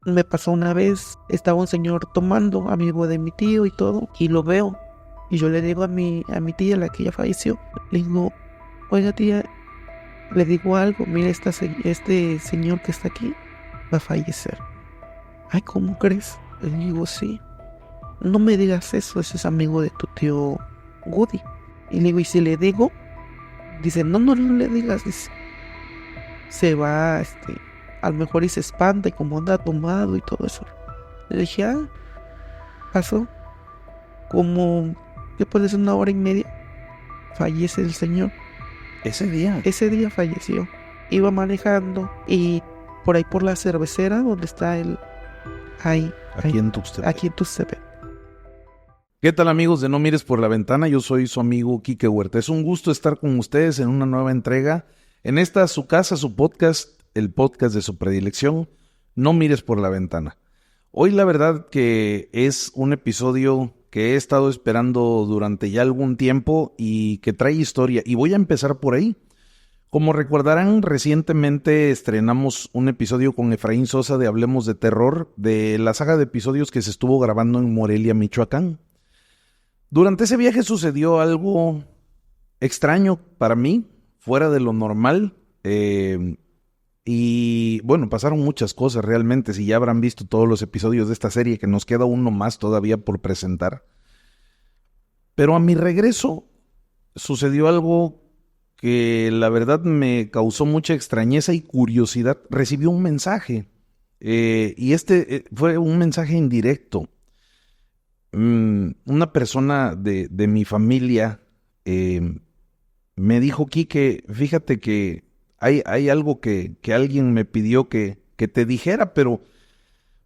Me pasó una vez, estaba un señor tomando, amigo de mi tío y todo, y lo veo. Y yo le digo a mi tía, la que ya falleció, le digo, oiga tía, le digo algo, mire, este señor que está aquí va a fallecer. Ay, ¿cómo crees? Le digo, sí. No me digas eso, ese es amigo de tu tío Woody. Y le digo, ¿y si le digo? Dice, no, no, no le digas, dice, se va, a lo mejor y se espanta y como anda tomado y todo eso. Le dije, pasó como, ¿qué puede ser? 1 hora y media, fallece el señor. Ese día. Ese día falleció. Iba manejando y por ahí por la cervecera donde está él, ahí, Aquí en Tuxtepec. aquí en Tuxtepec. ¿Qué tal, amigos de No Mires por la Ventana? Yo soy su amigo Quique Huerta. Es un gusto estar con ustedes en una nueva entrega. En esta, su casa, su podcast, el podcast de su predilección, No Mires por la Ventana. Hoy la verdad que es un episodio que he estado esperando durante ya algún tiempo y que trae historia. Y voy a empezar por ahí. Como recordarán, recientemente estrenamos un episodio con Efraín Sosa de Hablemos de Terror, de la saga de episodios que se estuvo grabando en Morelia, Michoacán. Durante ese viaje sucedió algo extraño para mí, fuera de lo normal, y bueno, pasaron muchas cosas realmente, si ya habrán visto todos los episodios de esta serie, que nos queda uno más todavía por presentar. Pero a mi regreso sucedió algo que la verdad me causó mucha extrañeza y curiosidad. Recibí un mensaje, y fue un mensaje indirecto. Una persona de mi familia me dijo, Quique, fíjate que hay algo que alguien me pidió que te dijera, pero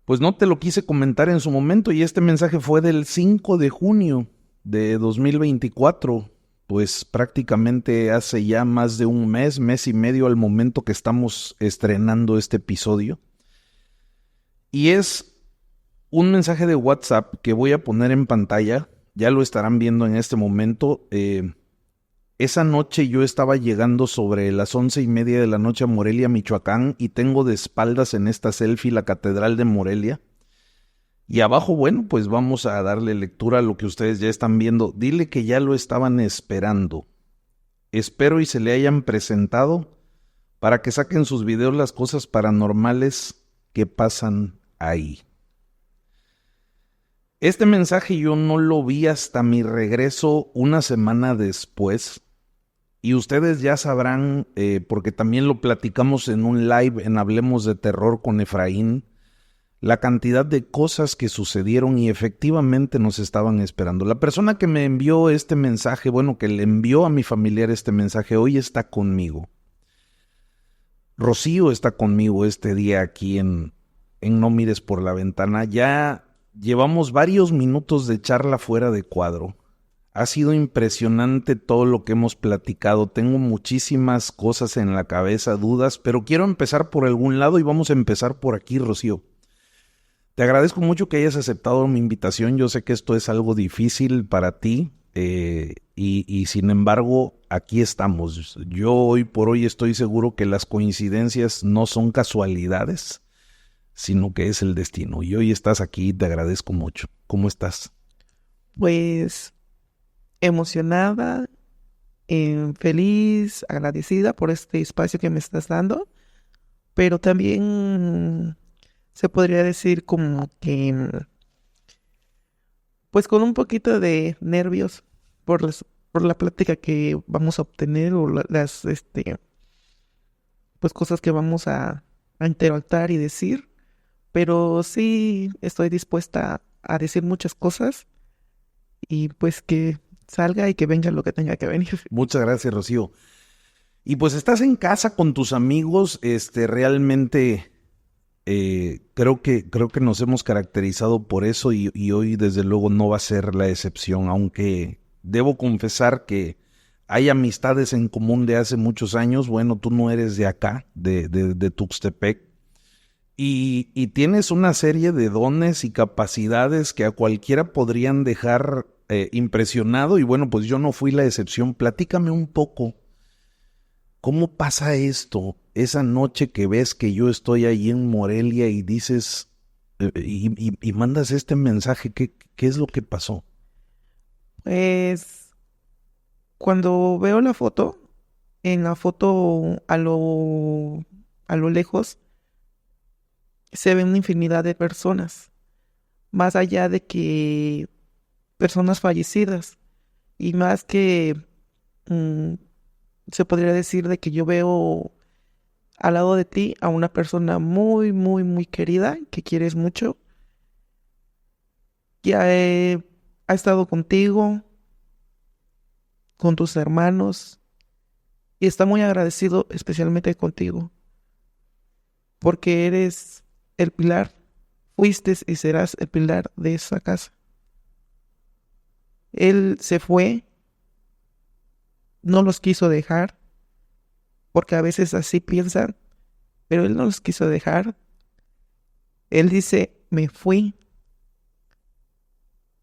pues no te lo quise comentar en su momento, y este mensaje fue del 5 de junio de 2024, pues prácticamente hace ya más de un mes, mes y medio al momento que estamos estrenando este episodio. Y es un mensaje de WhatsApp que voy a poner en pantalla, ya lo estarán viendo en este momento. Esa noche yo estaba llegando sobre las 11:30 de la noche a Morelia, Michoacán, y tengo de espaldas en esta selfie la Catedral de Morelia. Y abajo, bueno, pues vamos a darle lectura a lo que ustedes ya están viendo. Dile que ya lo estaban esperando. Espero y se le hayan presentado para que saquen sus videos las cosas paranormales que pasan ahí. Este mensaje yo no lo vi hasta mi regreso una semana después, y ustedes ya sabrán, porque también lo platicamos en un live en Hablemos de Terror con Efraín, la cantidad de cosas que sucedieron y efectivamente nos estaban esperando. La persona que me envió este mensaje, bueno, que le envió a mi familiar este mensaje, hoy está conmigo. Rocío está conmigo este día aquí en No Mires por la Ventana. Ya llevamos varios minutos de charla fuera de cuadro. Ha sido impresionante todo lo que hemos platicado. Tengo muchísimas cosas en la cabeza, dudas, pero quiero empezar por algún lado y vamos a empezar por aquí, Rocío. Te agradezco mucho que hayas aceptado mi invitación. Yo sé que esto es algo difícil para ti, y sin embargo, aquí estamos. Yo hoy por hoy estoy seguro que las coincidencias no son casualidades, sino que es el destino. Y hoy estás aquí y te agradezco mucho. ¿Cómo estás? Pues emocionada, feliz, agradecida por este espacio que me estás dando, pero también se podría decir como que, pues con un poquito de nervios por la plática que vamos a obtener o pues cosas que vamos a interactuar y decir, pero sí estoy dispuesta a decir muchas cosas y pues que salga y que venga lo que tenga que venir. Muchas gracias, Rocío. Y pues estás en casa con tus amigos, realmente creo que nos hemos caracterizado por eso, y hoy desde luego no va a ser la excepción, aunque debo confesar que hay amistades en común de hace muchos años. Bueno, tú no eres de acá, de Tuxtepec, y tienes una serie de dones y capacidades que a cualquiera podrían dejar impresionado, y bueno, pues yo no fui la excepción. Platícame un poco. ¿Cómo pasa esto? Esa noche que ves que yo estoy ahí en Morelia y dices, y mandas este mensaje. ¿Qué es lo que pasó? Pues cuando veo la foto, en la foto a lo lejos se ve una infinidad de personas, más allá de que personas fallecidas y más que mm, se podría decir de que yo veo al lado de ti a una persona muy, muy, muy querida, que quieres mucho, que ha estado contigo, con tus hermanos, y está muy agradecido especialmente contigo, porque eres el pilar, fuiste y serás el pilar de esa casa. Él se fue, no los quiso dejar, porque a veces así piensan, pero él no los quiso dejar. Él dice, me fui,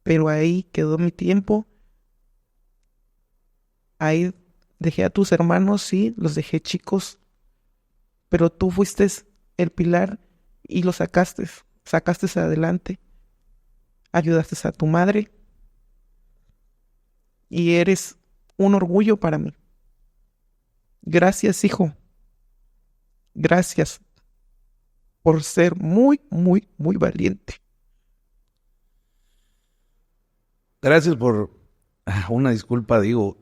pero ahí quedó mi tiempo, ahí dejé a tus hermanos, sí, los dejé chicos, pero tú fuiste el pilar y los sacaste adelante, ayudaste a tu madre y eres un orgullo para mí. Gracias, hijo. Gracias por ser muy, muy, muy valiente. Gracias por una disculpa, digo.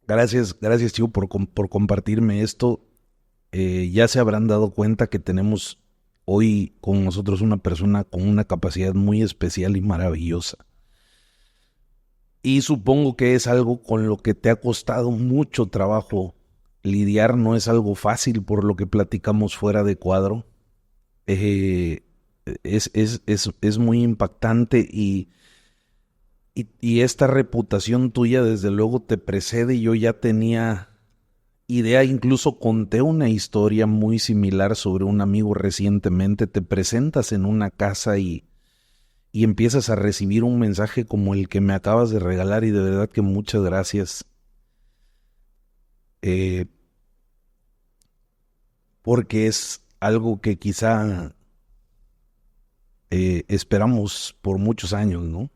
Gracias, Chivo, por compartirme esto. Ya se habrán dado cuenta que tenemos hoy con nosotros una persona con una capacidad muy especial y maravillosa. Y supongo que es algo con lo que te ha costado mucho trabajo lidiar, no es algo fácil por lo que platicamos fuera de cuadro. Eh, es muy impactante y esta reputación tuya desde luego te precede. Yo ya tenía idea, incluso conté una historia muy similar sobre un amigo recientemente. Te presentas en una casa y empiezas a recibir un mensaje como el que me acabas de regalar y de verdad que muchas gracias. Eh, Porque es algo que quizá esperamos por muchos años, ¿no?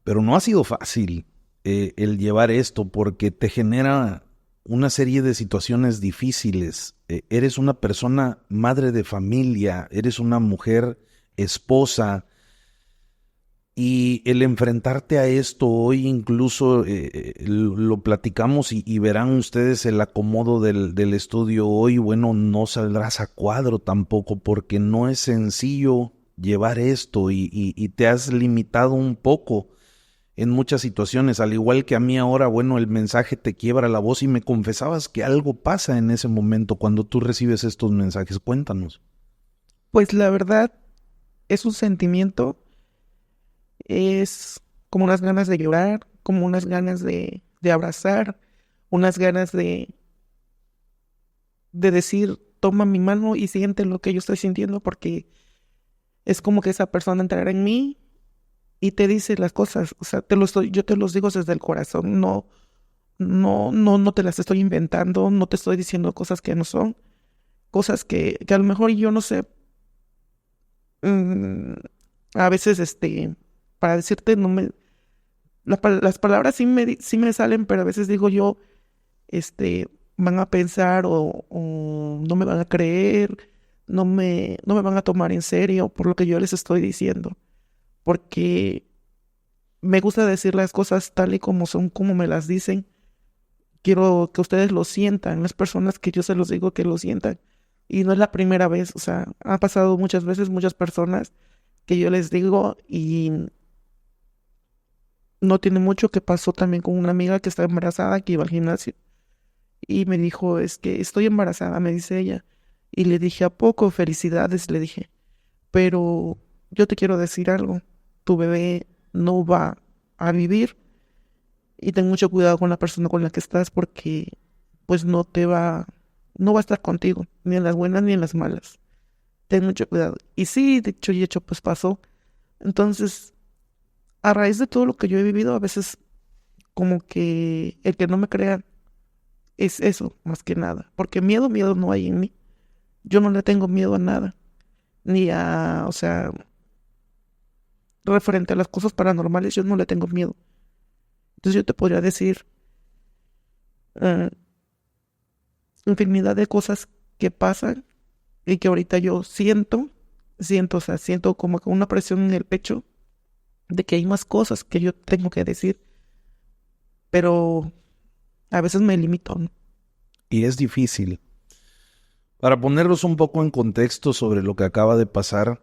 Pero no ha sido fácil el llevar esto porque te genera una serie de situaciones difíciles. Eres una persona madre de familia, eres una mujer esposa, y el enfrentarte a esto hoy incluso lo platicamos y verán ustedes el acomodo del estudio hoy. Bueno, no saldrás a cuadro tampoco porque no es sencillo llevar esto y te has limitado un poco en muchas situaciones, al igual que a mí ahora. Bueno, el mensaje te quiebra la voz y me confesabas que algo pasa en ese momento cuando tú recibes estos mensajes. Cuéntanos. Pues la verdad es un sentimiento, es como unas ganas de llorar, como unas ganas de abrazar, unas ganas de decir, toma mi mano y siente lo que yo estoy sintiendo, porque es como que esa persona entrará en mí y te dice las cosas. O sea, yo te los digo desde el corazón, no te las estoy inventando, no te estoy diciendo cosas que no son, cosas que a lo mejor yo no sé, mm, a veces, para decirte, no me, las palabras sí me salen, pero a veces digo yo, este, van a pensar o no me van a creer, no me van a tomar en serio por lo que yo les estoy diciendo, porque me gusta decir las cosas tal y como son, como me las dicen. Quiero que ustedes lo sientan, las personas que yo se los digo que lo sientan. Y no es la primera vez, o sea, ha pasado muchas veces, muchas personas que yo les digo, y no tiene mucho que pasó también con una amiga que está embarazada, que iba al gimnasio y me dijo, es que estoy embarazada, me dice ella. Y le dije, ¿a poco? Felicidades, le dije. Pero yo te quiero decir algo, tu bebé no va a vivir y ten mucho cuidado con la persona con la que estás, porque pues no va a estar contigo, ni en las buenas ni en las malas. Ten mucho cuidado. Y sí, dicho y hecho, pues pasó. Entonces, a raíz de todo lo que yo he vivido, a veces como que el que no me crean es eso, más que nada. Porque miedo no hay en mí. Yo no le tengo miedo a nada. ni a, o sea, referente a las cosas paranormales, yo no le tengo miedo. Entonces yo te podría decir eh, infinidad de cosas que pasan y que ahorita yo o sea, siento como que una presión en el pecho de que hay más cosas que yo tengo que decir, pero a veces me limito, ¿no? Y es difícil. Para ponerlos un poco en contexto sobre lo que acaba de pasar,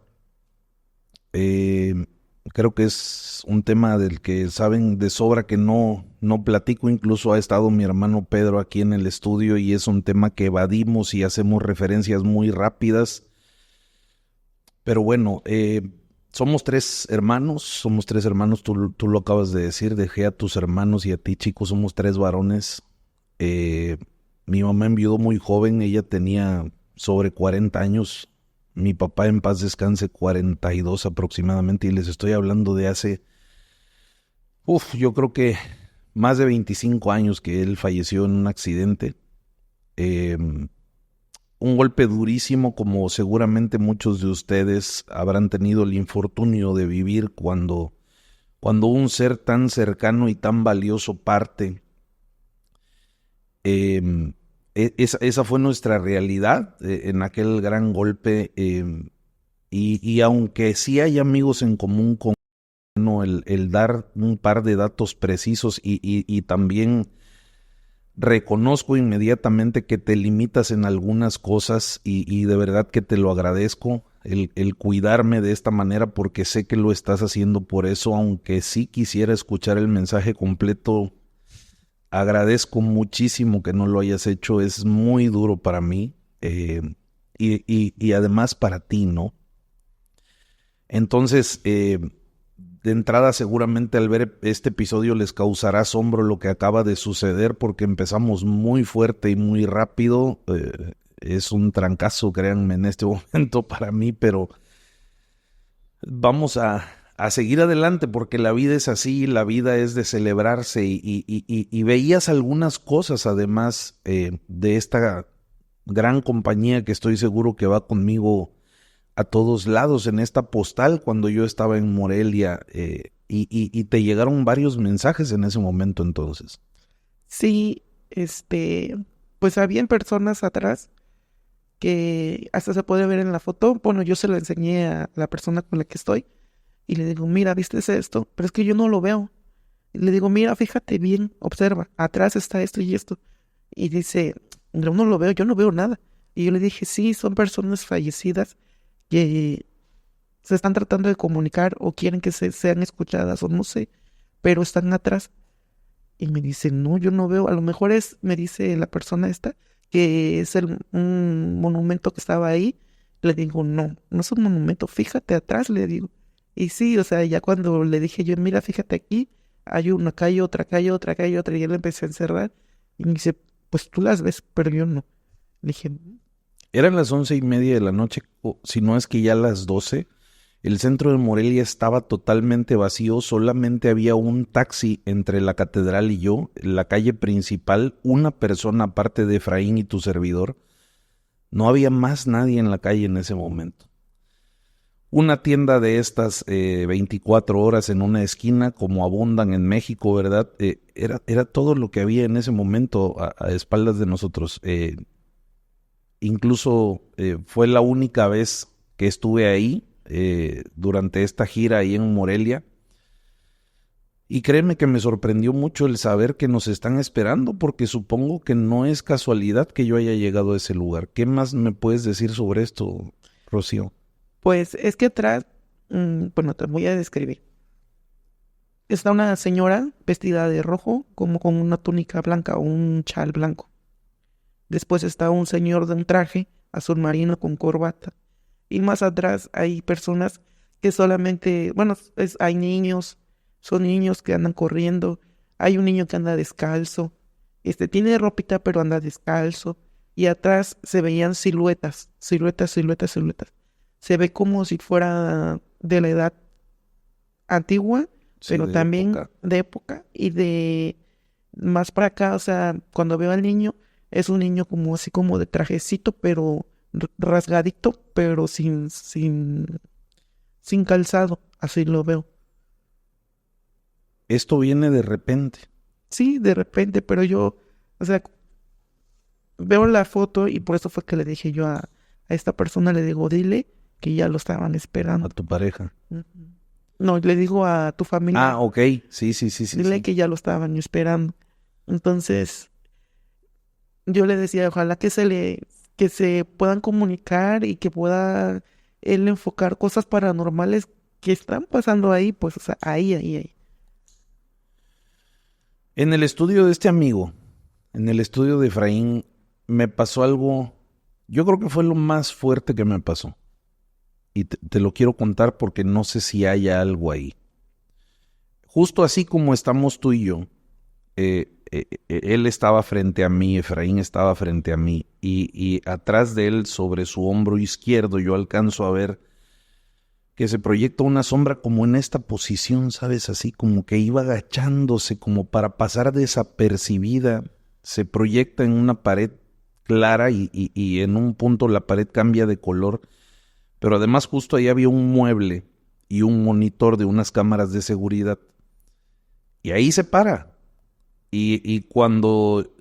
eh, creo que es un tema del que saben de sobra que no platico. Incluso ha estado mi hermano Pedro aquí en el estudio y es un tema que evadimos y hacemos referencias muy rápidas. Pero bueno, somos tres hermanos, tú lo acabas de decir, dejé a tus hermanos y a ti, chicos, somos tres varones. Eh, Mi mamá enviudó muy joven, ella tenía sobre 40 años, mi papá en paz descanse 42 aproximadamente, y les estoy hablando de hace, yo creo que más de 25 años que él falleció en un accidente. Eh, un golpe durísimo, como seguramente muchos de ustedes habrán tenido el infortunio de vivir cuando un ser tan cercano y tan valioso parte. Esa fue nuestra realidad en aquel gran golpe, y aunque sí hay amigos en común con uno, el dar un par de datos precisos y también reconozco inmediatamente que te limitas en algunas cosas y de verdad que te lo agradezco, el cuidarme de esta manera, porque sé que lo estás haciendo por eso, aunque sí quisiera escuchar el mensaje completo. Agradezco muchísimo que no lo hayas hecho, es muy duro para mí, y además para ti, ¿no? Entonces, de entrada seguramente al ver este episodio les causará asombro lo que acaba de suceder, porque empezamos muy fuerte y muy rápido. Es un trancazo, créanme, en este momento para mí, pero vamos a seguir adelante, porque la vida es así, la vida es de celebrarse, y veías algunas cosas además de esta gran compañía que estoy seguro que va conmigo a todos lados en esta postal cuando yo estaba en Morelia, y te llegaron varios mensajes en ese momento entonces. Sí, pues habían personas atrás que hasta se puede ver en la foto. Bueno, yo se la enseñé a la persona con la que estoy y le digo, mira, ¿viste esto? Pero es que yo no lo veo. Y le digo, mira, fíjate bien, observa, atrás está esto y esto. Y dice, yo no lo veo, yo no veo nada. Y yo le dije, sí, son personas fallecidas que se están tratando de comunicar o quieren que sean escuchadas o no sé, pero están atrás. Y me dice, no, yo no veo, a lo mejor es, me dice la persona esta, que es un monumento que estaba ahí. Le digo, no, no es un monumento, fíjate atrás, le digo. Y sí, o sea, ya cuando le dije yo, mira, fíjate aquí, hay una, acá hay otra, acá hay otra, acá hay otra, y ya le empecé a encerrar. Y me dice, pues tú las ves, pero yo no. Le dije, Eran las 11:30 de la noche, o si no es que ya las 12. El centro de Morelia estaba totalmente vacío, solamente había un taxi entre la catedral y yo, en la calle principal, una persona aparte de Efraín y tu servidor. No había más nadie en la calle en ese momento. Una tienda de estas 24 horas en una esquina, como abundan en México, ¿verdad? Era todo lo que había en ese momento a espaldas de nosotros. Incluso fue la única vez que estuve ahí durante esta gira ahí en Morelia. Y créeme que me sorprendió mucho el saber que nos están esperando, porque supongo que no es casualidad que yo haya llegado a ese lugar. ¿Qué más me puedes decir sobre esto, Rocío? pues es que atrás, bueno, te voy a describir. Está una señora vestida de rojo, como con una túnica blanca o un chal blanco. Después está un señor de un traje azul marino con corbata. Y más atrás hay personas que solamente, bueno, hay niños, son niños que andan corriendo. Hay un niño que anda descalzo. Tiene ropita pero anda descalzo. Y atrás se veían siluetas, siluetas, siluetas, siluetas. Se ve como si fuera de la edad antigua, Sí, pero de también época. de época y de más para acá, o sea, cuando veo al niño, es un niño como así como de trajecito, pero rasgadito, pero sin calzado, así lo veo. Esto viene de repente. Sí, de repente, pero yo, o sea, veo la foto y por eso fue que le dije yo a esta persona, le digo, dile que ya lo estaban A esperando. tu pareja. Ujú. No, le digo a tu familia, Ah, ok. Sí, sí, sí, sí. dile Sí. que ya lo estaban esperando. Entonces, yo le decía, ojalá que se puedan comunicar y que pueda él enfocar cosas paranormales que están pasando ahí, pues, o sea, ahí. En el estudio de este amigo, en el estudio de Efraín, me pasó algo, yo creo que fue lo más fuerte que me pasó. Y te lo quiero contar porque no sé si haya algo ahí. Justo así como estamos tú y yo, él estaba frente a mí, Efraín estaba frente a mí, y atrás de él, sobre su hombro izquierdo, yo alcanzo a ver que se proyecta una sombra como en esta posición, ¿sabes? Así como que iba agachándose como para pasar desapercibida, se proyecta en una pared clara y en un punto la pared cambia de color, pero además justo ahí había un mueble y un monitor de unas cámaras de seguridad. Y ahí se para. Y cuando...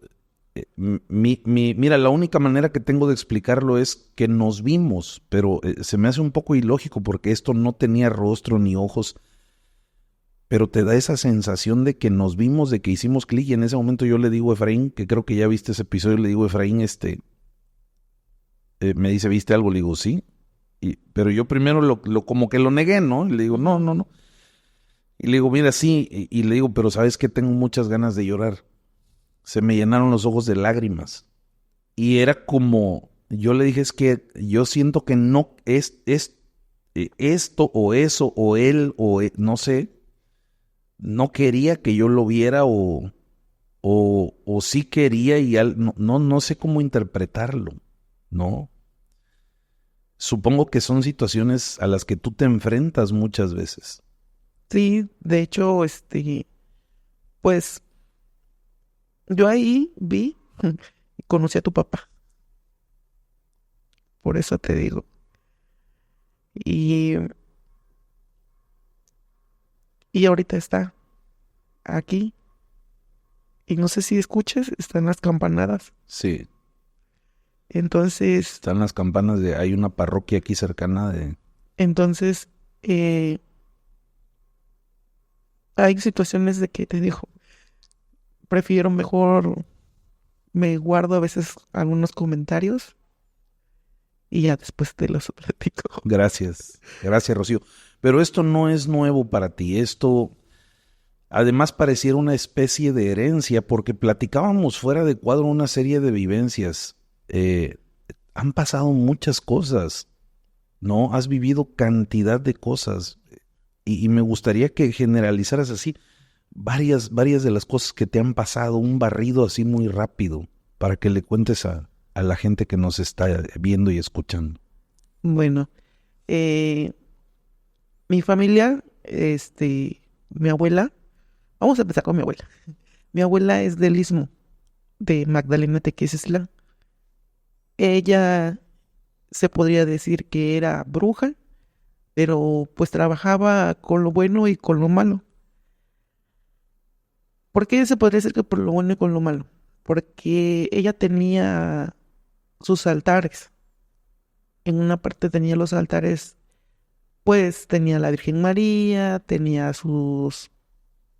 mira, la única manera que tengo de explicarlo es que nos vimos, pero se me hace un poco ilógico porque esto no tenía rostro ni ojos, pero te da esa sensación de que nos vimos, de que hicimos clic y en ese momento yo le digo a Efraín, que creo que ya viste ese episodio, le digo a Efraín, me dice, ¿viste algo? Le digo, sí, pero yo primero como que lo negué, ¿no? Y le digo, no, no, no. Y le digo, mira, sí, y le digo, pero ¿sabes qué? Tengo muchas ganas de llorar. Se me llenaron los ojos de lágrimas. Y era como, yo le dije, es que yo siento que no es esto o eso o él o no sé, no quería que yo lo viera o sí quería y no sé cómo interpretarlo, ¿no? Supongo que son situaciones a las que tú te enfrentas muchas veces. Sí, de hecho, pues, yo ahí vi y conocí a tu papá, por eso te digo. Y, y ahorita está aquí. Y no sé si escuches, están las campanadas. Sí, Entonces, están las campanas de, hay una parroquia aquí cercana de... entonces, eh, hay situaciones de que te digo, prefiero mejor, me guardo a veces algunos comentarios y ya después te los platico. Gracias, gracias Rocío. Pero esto no es nuevo para ti, esto además pareciera una especie de herencia porque platicábamos fuera de cuadro una serie de vivencias. Han pasado muchas cosas, ¿no? Has vivido cantidad de cosas y me gustaría que generalizaras así varias de las cosas que te han pasado, un barrido así muy rápido para que le cuentes a la gente que nos está viendo y escuchando. Bueno, mi familia, mi abuela, vamos a empezar con mi abuela. Mi abuela es del Istmo de Magdalena Tequesisla. Ella se podría decir que era bruja, pero pues trabajaba con lo bueno y con lo malo. ¿Por qué se podría decir que por lo bueno y con lo malo? Porque ella tenía sus altares. En una parte tenía los altares, pues tenía a la Virgen María, tenía a sus,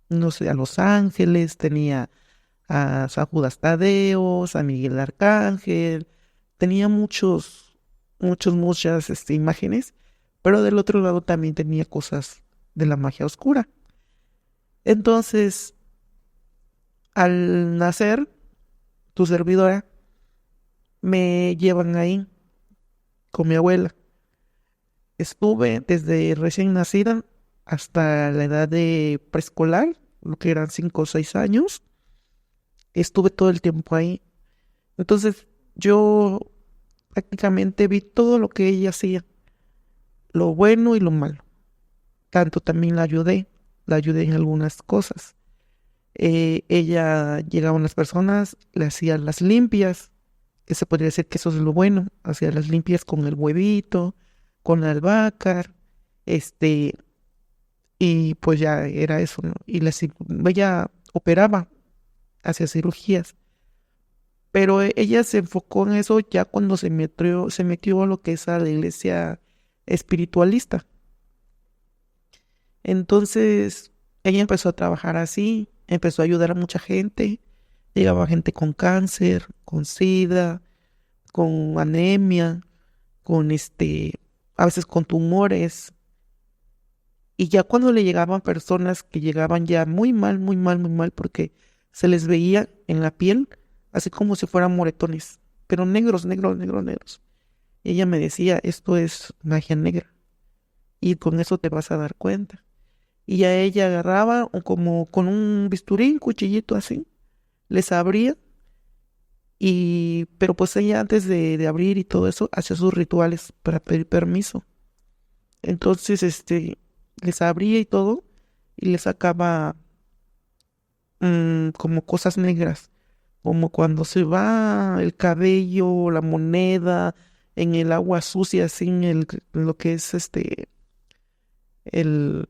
no sé, a los ángeles, tenía a San Judas Tadeo, San Miguel Arcángel, tenía muchas imágenes, pero del otro lado también tenía cosas de la magia oscura. Entonces, al nacer, tu servidora me llevan ahí con mi abuela. Estuve desde recién nacida hasta la edad de preescolar, lo que eran 5 o 6 años. Estuve todo el tiempo ahí. Entonces, yo prácticamente vi todo lo que ella hacía, lo bueno y lo malo. Tanto también la ayudé en algunas cosas. Ella llegaba a las personas, le hacía las limpias, Ese podría decir que eso es lo bueno. Hacía las limpias con el huevito, con la albahaca, y pues ya era eso, ¿no? Y ella operaba, hacía cirugías, pero ella se enfocó en eso ya cuando se metió a lo que es a la iglesia espiritualista. Entonces, ella empezó a trabajar así, empezó a ayudar a mucha gente. Llegaba gente con cáncer, con sida, con anemia, con a veces con tumores. Y ya cuando le llegaban personas que llegaban ya muy mal, muy mal, muy mal, porque se les veía en la piel así como si fueran moretones, pero negros, negros, negros, negros. Y ella me decía, esto es magia negra y con eso te vas a dar cuenta. Y a ella agarraba como con un bisturí, un cuchillito así, les abría pero pues ella antes de abrir y todo eso hacía sus rituales para pedir permiso. Entonces, les abría y todo y les sacaba como cosas negras, como cuando se va el cabello, la moneda, en el agua sucia, así en lo que es el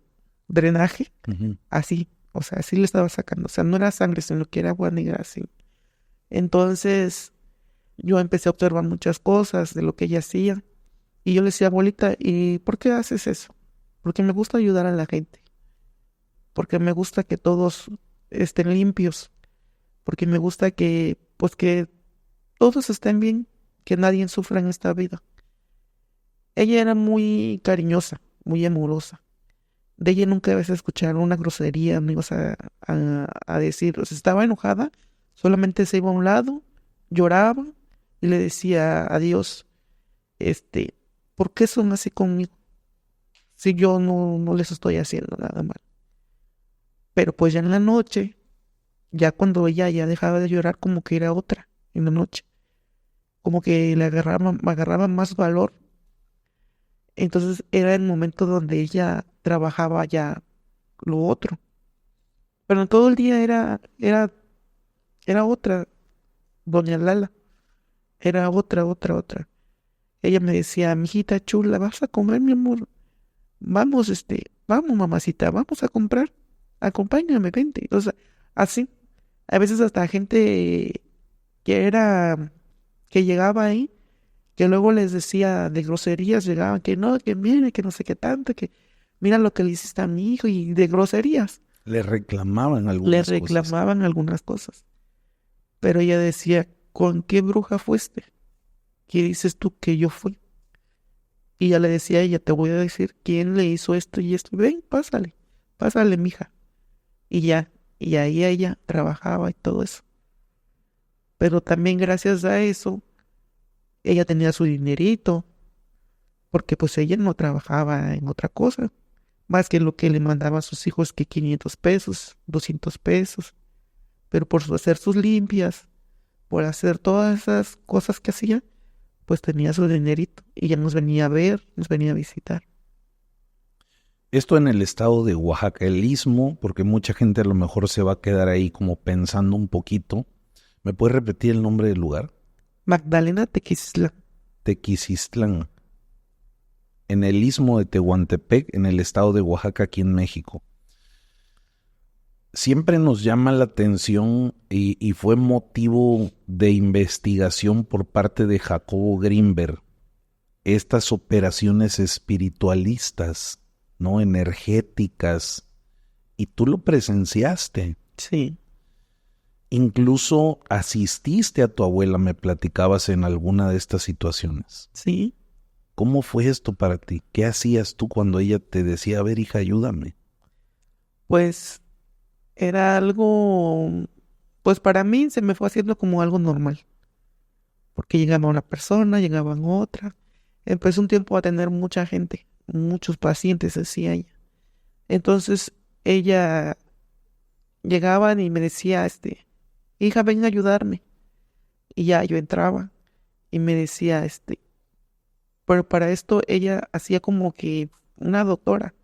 drenaje, Ujú. así, o sea, así le estaba sacando, o sea, no era sangre, sino que era agua negra, así. Entonces, yo empecé a observar muchas cosas de lo que ella hacía, y yo le decía, abuelita, ¿y por qué haces eso? Porque me gusta ayudar a la gente, porque me gusta que todos estén limpios, porque me gusta pues que todos estén bien, que nadie sufra en esta vida. Ella era muy cariñosa, muy amorosa. De ella nunca ibas a escuchar una grosería, no ibas a decir, o sea, estaba enojada, solamente se iba a un lado, lloraba y le decía a Dios, este, ¿por qué son así conmigo? Si yo no les estoy haciendo nada mal. Pero pues ya en la noche, ya cuando ella ya dejaba de llorar, como que era otra en la noche, como que me agarraba más valor. Entonces era el momento donde ella trabajaba ya lo otro. Pero todo el día era otra, doña Lala. Era otra, otra, otra. Ella me decía, mijita chula, ¿vas a comer, mi amor? Vamos, vamos, mamacita, vamos a comprar. Acompáñame, vente. O sea, así. A veces hasta gente que era, que llegaba ahí, que luego les decía de groserías, llegaban que no, que mire, que no sé qué tanto, que mira lo que le hiciste a mi hijo y de groserías. Le reclamaban Le algunas cosas. reclamaban algunas cosas. Pero ella decía, ¿con qué bruja fuiste? ¿Qué dices tú que yo fui? Y ya le decía a ella, te voy a decir quién le hizo esto y esto. Ven, pásale, pásale, mija. Y ya, y ahí ella trabajaba y todo eso. Pero también gracias a eso, ella tenía su dinerito, porque pues ella no trabajaba en otra cosa, más que lo que le mandaba a sus hijos que 500 pesos, 200 pesos. Pero por hacer sus limpias, por hacer todas esas cosas que hacía, pues tenía su dinerito y ya nos venía a ver, nos venía a visitar. Esto en el estado de Oaxaca, el Istmo, porque mucha gente a lo mejor se va a quedar ahí como pensando un poquito. ¿Me puedes repetir el nombre del lugar? Magdalena Tequisla. Tequisistlán, en el Istmo de Tehuantepec, en el estado de Oaxaca, aquí en México. Siempre nos llama la atención y fue motivo de investigación por parte de Jacobo Grinberg estas operaciones espiritualistas, ¿no? Energéticas, y tú lo presenciaste. Sí, Incluso asististe a tu abuela, me platicabas en alguna de estas situaciones. sí, ¿Cómo fue esto para ti? ¿Qué hacías tú cuando ella te decía, a ver, hija, ayúdame? pues era algo, pues para mí se me fue haciendo como algo normal, porque llegaba una persona, llegaban otra, empecé un tiempo a tener mucha gente, muchos pacientes, decía ella. Entonces ella llegaban y me decía, hija, ven a ayudarme. Y ya yo entraba y me decía, pero para esto ella hacía como que una doctora.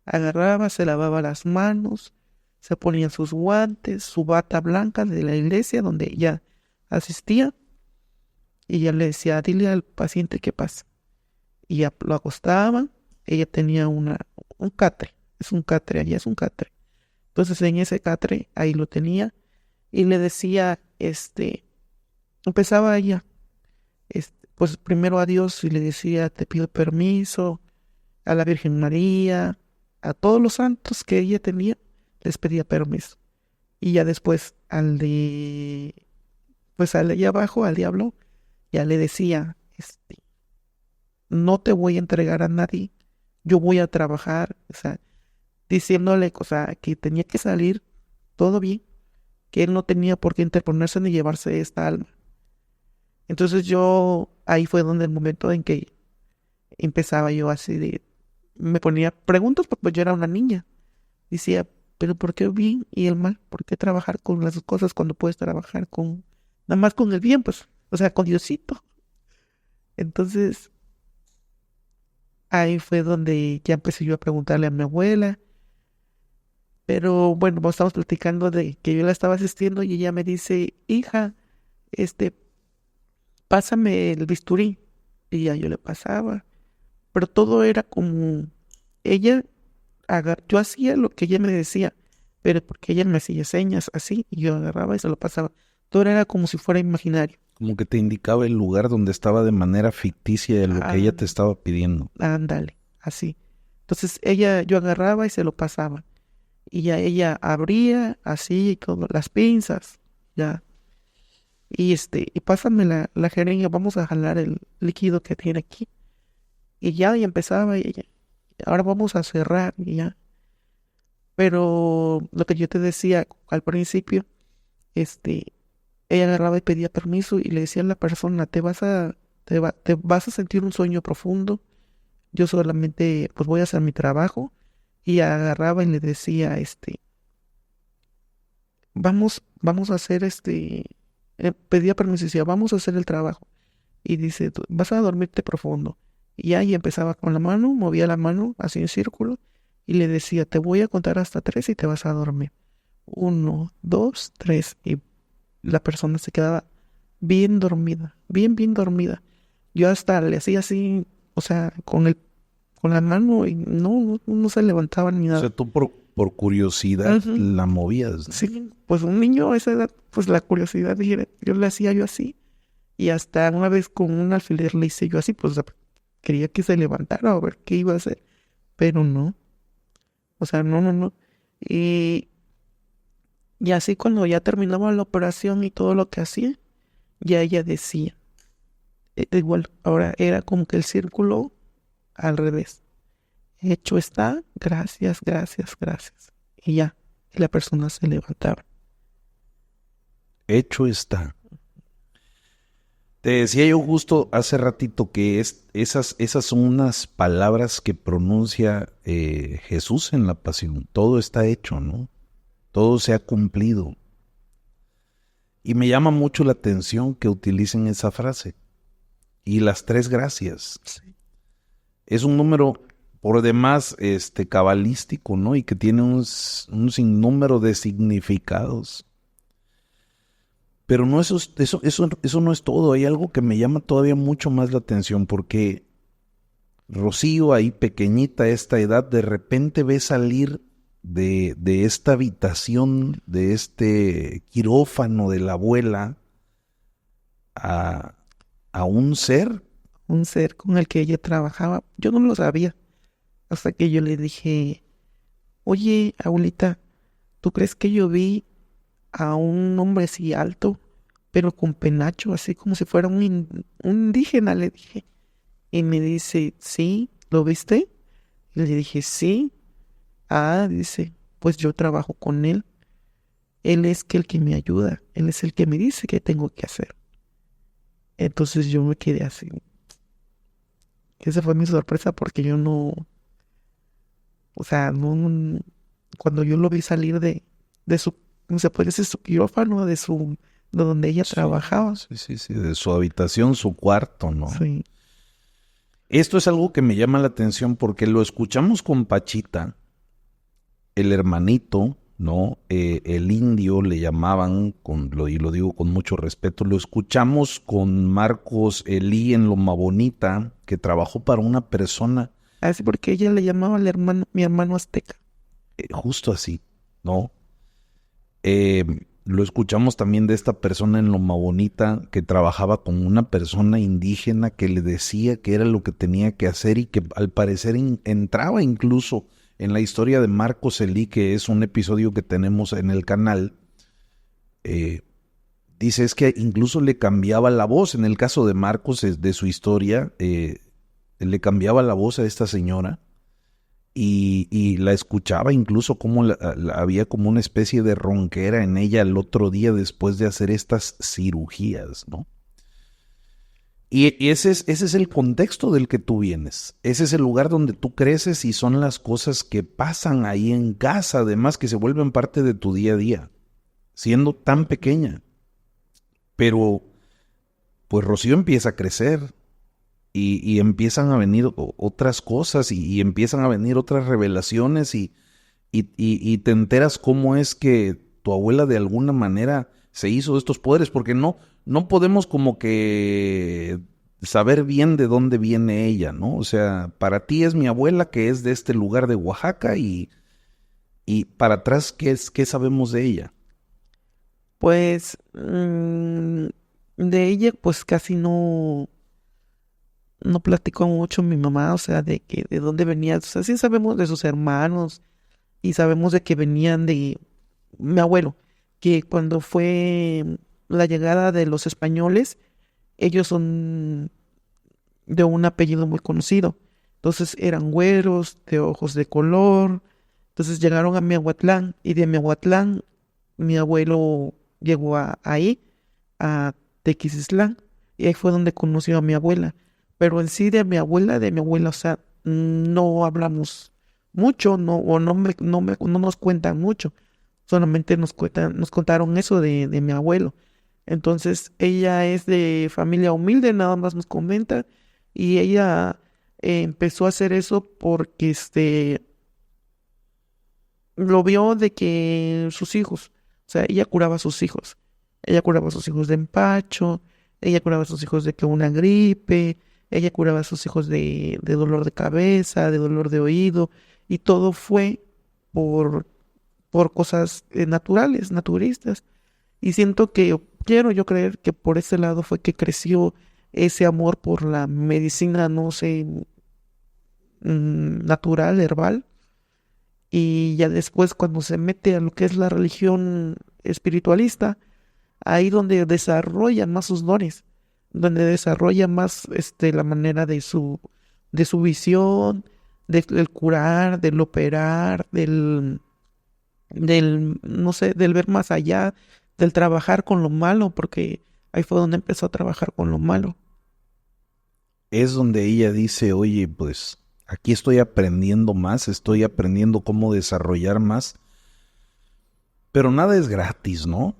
Agarraba, se lavaba las manos, se ponía sus guantes, su bata blanca de la iglesia donde ella asistía y ella le decía, dile al paciente qué pasa. Y ya lo acostaban, ella tenía un catre, es un catre, allá es un catre. Entonces en ese catre ahí lo tenía y le decía, empezaba ella, pues primero a Dios y le decía, te pido permiso, a la Virgen María, a todos los santos que ella tenía, les pedía permiso. Y ya después pues al de allá abajo, al diablo, ya le decía, no te voy a entregar a nadie, yo voy a trabajar, o sea, diciéndole, o sea, que tenía que salir todo bien, que él no tenía por qué interponerse ni llevarse esta alma. Entonces ahí fue donde el momento en que empezaba yo así me ponía preguntas porque yo era una niña. Decía, pero ¿por qué el bien y el mal? ¿Por qué trabajar con las dos cosas cuando puedes trabajar nada más con el bien, pues? O sea, con Diosito. Entonces, ahí fue donde ya empecé yo a preguntarle a mi abuela. Pero bueno, estamos platicando de que yo la estaba asistiendo y ella me dice, hija, este, pásame el bisturí. Y ya yo le pasaba. Pero todo era como ella, yo hacía lo que ella me decía, pero porque ella me hacía señas así y yo agarraba y se lo pasaba. Todo era como si fuera imaginario. Como que te indicaba el lugar donde estaba de manera ficticia de lo que ella te estaba pidiendo. Ándale, así. Entonces yo agarraba y se lo pasaba. Y ya ella abría así con las pinzas, ya. Y pásame la jeringa, vamos a jalar el líquido que tiene aquí. Y empezaba y ella, ahora vamos a cerrar y ya. Pero lo que yo te decía al principio, ella agarraba y pedía permiso y le decía a la persona, te vas a sentir un sueño profundo, yo solamente pues voy a hacer mi trabajo. Y agarraba y le decía, vamos a hacer pedía permiso y decía, vamos a hacer el trabajo. Y dice, "Tú vas a dormirte profundo". Y ahí empezaba con la mano, movía la mano así en círculo y le decía, te voy a contar hasta 3 y te vas a dormir. 1, 2, 3. Y la persona se quedaba bien dormida, bien, bien dormida. Yo hasta le hacía así, o sea, con la mano y no se levantaba ni O nada. sea, tú por curiosidad Ujú. la movías, ¿no? Sí, pues un niño a esa edad, pues la curiosidad, dije, yo le hacía yo así. Y hasta una vez con un alfiler le hice yo así, pues quería que se levantara a ver qué iba a hacer. Pero no, o sea, no. Y, y así cuando ya terminaba la operación y todo lo que hacía, ya ella decía, igual, ahora era como que el círculo al revés. Hecho está, gracias, gracias, gracias. Y ya, y la persona se levantaba. Hecho está. Te decía yo justo hace ratito que esas son unas palabras que pronuncia Jesús en la pasión. Todo está hecho, ¿no? Todo se ha cumplido. Y me llama mucho la atención que utilicen esa frase. Y las 3 gracias. Sí. Es un número por demás cabalístico, ¿no? Y que tiene un sinnúmero de significados. Pero no eso no es todo. Hay algo que me llama todavía mucho más la atención porque Rocío, ahí pequeñita a esta edad, de repente ve salir de esta habitación, de este quirófano de la abuela, a un ser. Un ser con el que ella trabajaba. Yo no lo sabía hasta que yo le dije, oye, abuelita, ¿tú crees que yo vi a un hombre así alto, pero con penacho, así como si fuera un indígena? Le dije. Y me dice, sí, ¿lo viste? Y le dije, sí. Ah, dice, pues yo trabajo con él. Él es el que me ayuda. Él es el que me dice qué tengo que hacer. Entonces yo me quedé así. Esa fue mi sorpresa porque yo no, o sea, cuando yo lo vi salir de su, no se puede decir su quirófano, de donde ella trabajaba. Sí, de su habitación, su cuarto, ¿no? Sí. Esto es algo que me llama la atención porque lo escuchamos con Pachita, el hermanito ¿no? El indio le llamaban, y lo digo con mucho respeto, lo escuchamos con Marcos Elí en Loma Bonita, que trabajó para una persona Así porque ella le llamaba al hermano, mi hermano azteca. justo así, ¿no? Eh, lo escuchamos también de esta persona en Loma Bonita que trabajaba con una persona indígena que le decía que era lo que tenía que hacer y que al parecer entraba incluso en la historia de Marcos Elí, que es un episodio que tenemos en el canal. Dice es que incluso le cambiaba la voz. En el caso de Marcos, de su historia, le cambiaba la voz a esta señora y la escuchaba incluso como había como una especie de ronquera en ella el otro día después de hacer estas cirugías, ¿no? Y ese es el contexto del que tú vienes. Ese es el lugar donde tú creces y son las cosas que pasan ahí en casa, además que se vuelven parte de tu día a día, siendo tan pequeña. Pero, pues Rocío empieza a crecer y empiezan a venir otras cosas y empiezan a venir otras revelaciones y te enteras cómo es que tu abuela de alguna manera se hizo de estos poderes, porque no podemos como que saber bien de dónde viene ella, ¿no? O sea, para ti es mi abuela que es de este lugar de Oaxaca y para atrás, ¿qué sabemos de ella? Pues de ella pues casi no platicó mucho mi mamá, o sea, de que de dónde venía, o sea, sí sabemos de sus hermanos y sabemos de que venían de mi abuelo, que cuando fue la llegada de los españoles, ellos son de un apellido muy conocido. Entonces eran güeros, de ojos de color. Entonces llegaron a Miahuatlán y de Miahuatlán mi abuelo llegó ahí, a Tequistlán, y ahí fue donde conoció a mi abuela. Pero en sí de mi abuela, o sea, no hablamos mucho, no, o no nos cuentan mucho. Solamente nos contaron eso de mi abuelo. Entonces, ella es de familia humilde, nada más nos comenta, y ella empezó a hacer eso porque lo vio de que sus hijos, o sea, ella curaba a sus hijos. Ella curaba a sus hijos de empacho, ella curaba a sus hijos de que una gripe, ella curaba a sus hijos de dolor de cabeza, de dolor de oído, y todo fue por, por cosas naturales, naturistas. Y siento que, quiero yo creer que por ese lado fue que creció ese amor por la medicina, no sé, natural, herbal. Y ya después cuando se mete a lo que es la religión espiritualista, ahí donde desarrolla más sus dones, donde desarrolla más la manera de su visión, del curar, del operar, no sé, del ver más allá, del trabajar con lo malo, porque ahí fue donde empezó a trabajar con lo malo. Es donde ella dice, oye, pues aquí estoy aprendiendo más, estoy aprendiendo cómo desarrollar más, pero nada es gratis, ¿no?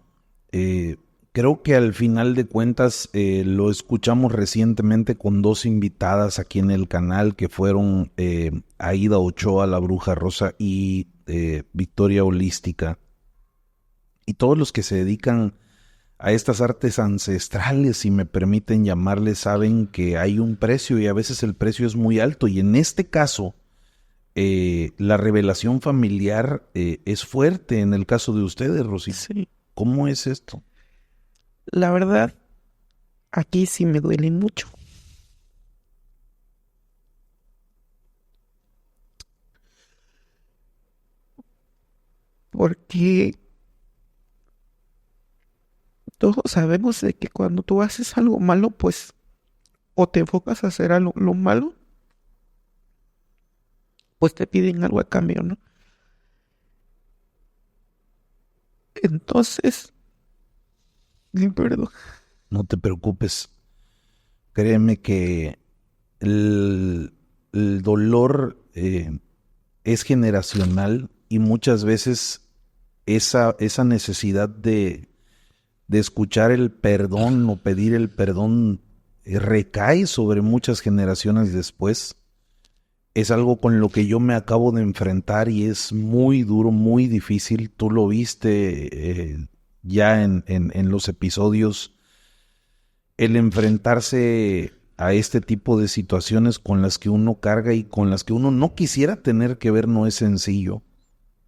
Eh, Creo que al final de cuentas lo escuchamos recientemente con dos invitadas aquí en el canal que fueron Aida Ochoa, la Bruja Rosa, y Victoria Holística. Y todos los que se dedican a estas artes ancestrales, si me permiten llamarles, saben que hay un precio y a veces el precio es muy alto. Y en este caso, la revelación familiar es fuerte en el caso de ustedes, Rosita. Sí, ¿Cómo es esto? la verdad, aquí sí me duele mucho, porque todos sabemos de que cuando tú haces algo malo, pues o te enfocas a hacer algo lo malo, pues te piden algo a cambio, ¿no? Entonces, perdón, No te preocupes. Créeme que el, el dolor es generacional y muchas veces esa necesidad de escuchar el perdón o pedir el perdón recae sobre muchas generaciones después. es algo con lo que yo me acabo de enfrentar y es muy duro, muy difícil. Tú lo viste ya en los episodios. El enfrentarse a este tipo de situaciones con las que uno carga y con las que uno no quisiera tener que ver no es sencillo.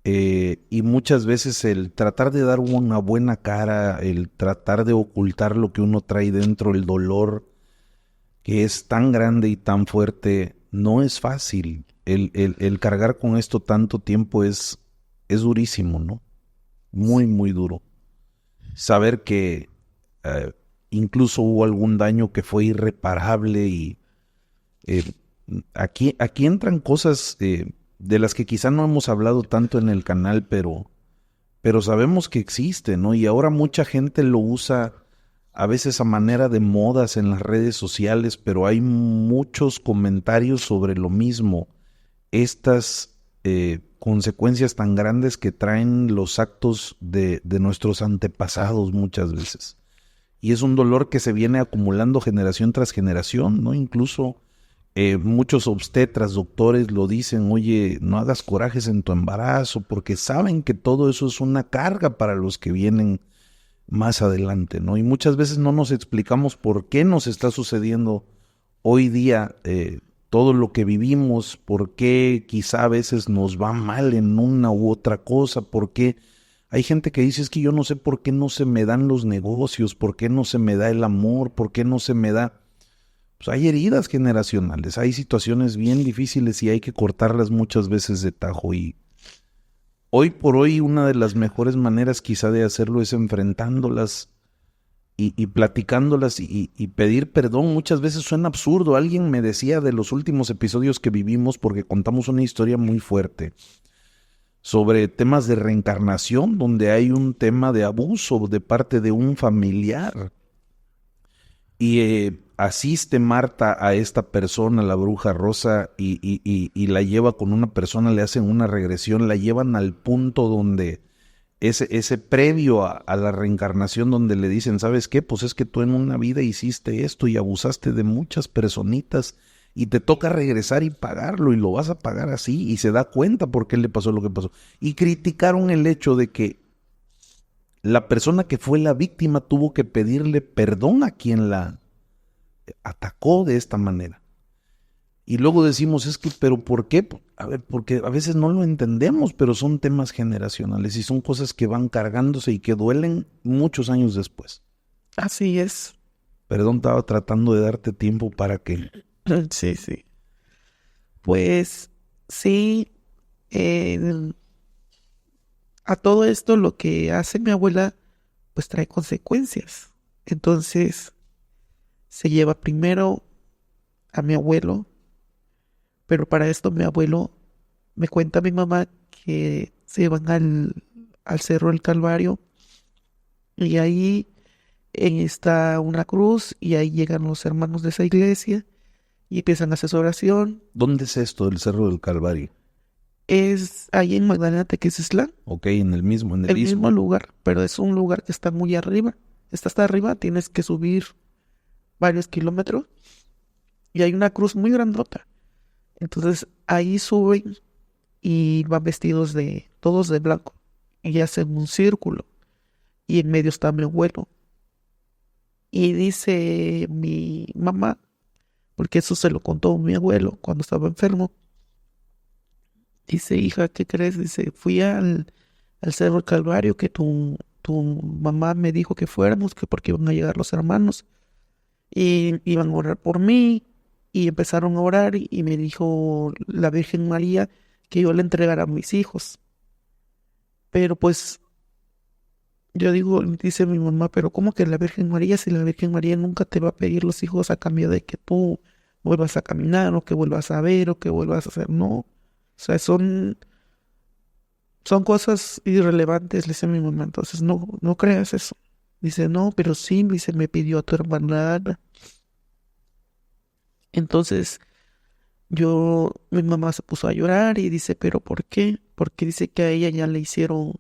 Y muchas veces el tratar de dar una buena cara, el tratar de ocultar lo que uno trae dentro, el dolor que es tan grande y tan fuerte, no es fácil. El cargar con esto tanto tiempo es durísimo, ¿no? Muy, muy duro. Saber que incluso hubo algún daño que fue irreparable y eh, aquí entran cosas de las que quizá no hemos hablado tanto en el canal, pero sabemos que existe, ¿no? Y ahora mucha gente lo usa a veces a manera de modas en las redes sociales, pero hay muchos comentarios sobre lo mismo. Estas consecuencias tan grandes que traen los actos de nuestros antepasados muchas veces. Y es un dolor que se viene acumulando generación tras generación, ¿no? Incluso muchos obstetras, doctores lo dicen, oye, no hagas corajes en tu embarazo, porque saben que todo eso es una carga para los que vienen más adelante, ¿no? Y muchas veces no nos explicamos por qué nos está sucediendo hoy día todo lo que vivimos, por qué quizá a veces nos va mal en una u otra cosa, por qué hay gente que dice, es que yo no sé por qué no se me dan los negocios, por qué no se me da el amor, por qué no se me da. Pues hay heridas generacionales, hay situaciones bien difíciles y hay que cortarlas muchas veces de tajo. Y hoy por hoy una de las mejores maneras quizá de hacerlo es enfrentándolas y platicándolas y pedir perdón. Muchas veces suena absurdo. Alguien me decía de los últimos episodios que vivimos, porque contamos una historia muy fuerte sobre temas de reencarnación, donde hay un tema de abuso de parte de un familiar. Y asiste Marta a esta persona, la bruja rosa, y la lleva con una persona, le hacen una regresión, la llevan al punto donde ese previo a la reencarnación, donde le dicen, ¿sabes qué? Pues es que tú en una vida hiciste esto y abusaste de muchas personitas y te toca regresar y pagarlo y lo vas a pagar así, y se da cuenta por qué le pasó lo que pasó. Y criticaron el hecho de que la persona que fue la víctima tuvo que pedirle perdón a quien la atacó de esta manera. Y luego decimos, es que, ¿pero por qué? A ver, porque a veces no lo entendemos, pero son temas generacionales y son cosas que van cargándose y que duelen muchos años después. Así es. Perdón, estaba tratando de darte tiempo para que... Sí, sí. Pues sí, eh, a todo esto lo que hace mi abuela, pues trae consecuencias. Entonces se lleva primero a mi abuelo, pero para esto mi abuelo me cuenta mi mamá que se van al Cerro del Calvario y ahí está una cruz y ahí llegan los hermanos de esa iglesia y empiezan a hacer su oración. ¿Dónde es esto, el Cerro del Calvario? Es ahí en Magdalena Tequesistlán, Ok, en el mismo, en el el istmo. mismo lugar, pero es un lugar que está muy arriba. Está hasta arriba, tienes que subir varios kilómetros y hay una cruz muy grandota. Entonces ahí suben y van vestidos de todos de blanco y hacen un círculo y en medio está mi abuelo. Y dice mi mamá, porque eso se lo contó mi abuelo cuando estaba enfermo. Dice, hija, ¿qué crees? Dice, fui al Cerro del Calvario que tu mamá me dijo que fuéramos, que porque iban a llegar los hermanos y iban a orar por mí y empezaron a orar y me dijo la Virgen María que yo le entregara a mis hijos. Pero pues yo digo, dice mi mamá, pero ¿cómo que la Virgen María si la Virgen María nunca te va a pedir los hijos a cambio de que tú vuelvas a caminar o que vuelvas a ver o que vuelvas a hacer? No. O sea, son cosas irrelevantes, le dice mi mamá. Entonces no creas eso. Dice, no, pero sí, dice, me pidió a tu hermana Ana. Entonces mi mamá se puso a llorar y dice, ¿pero por qué? Porque dice que a ella ya le hicieron,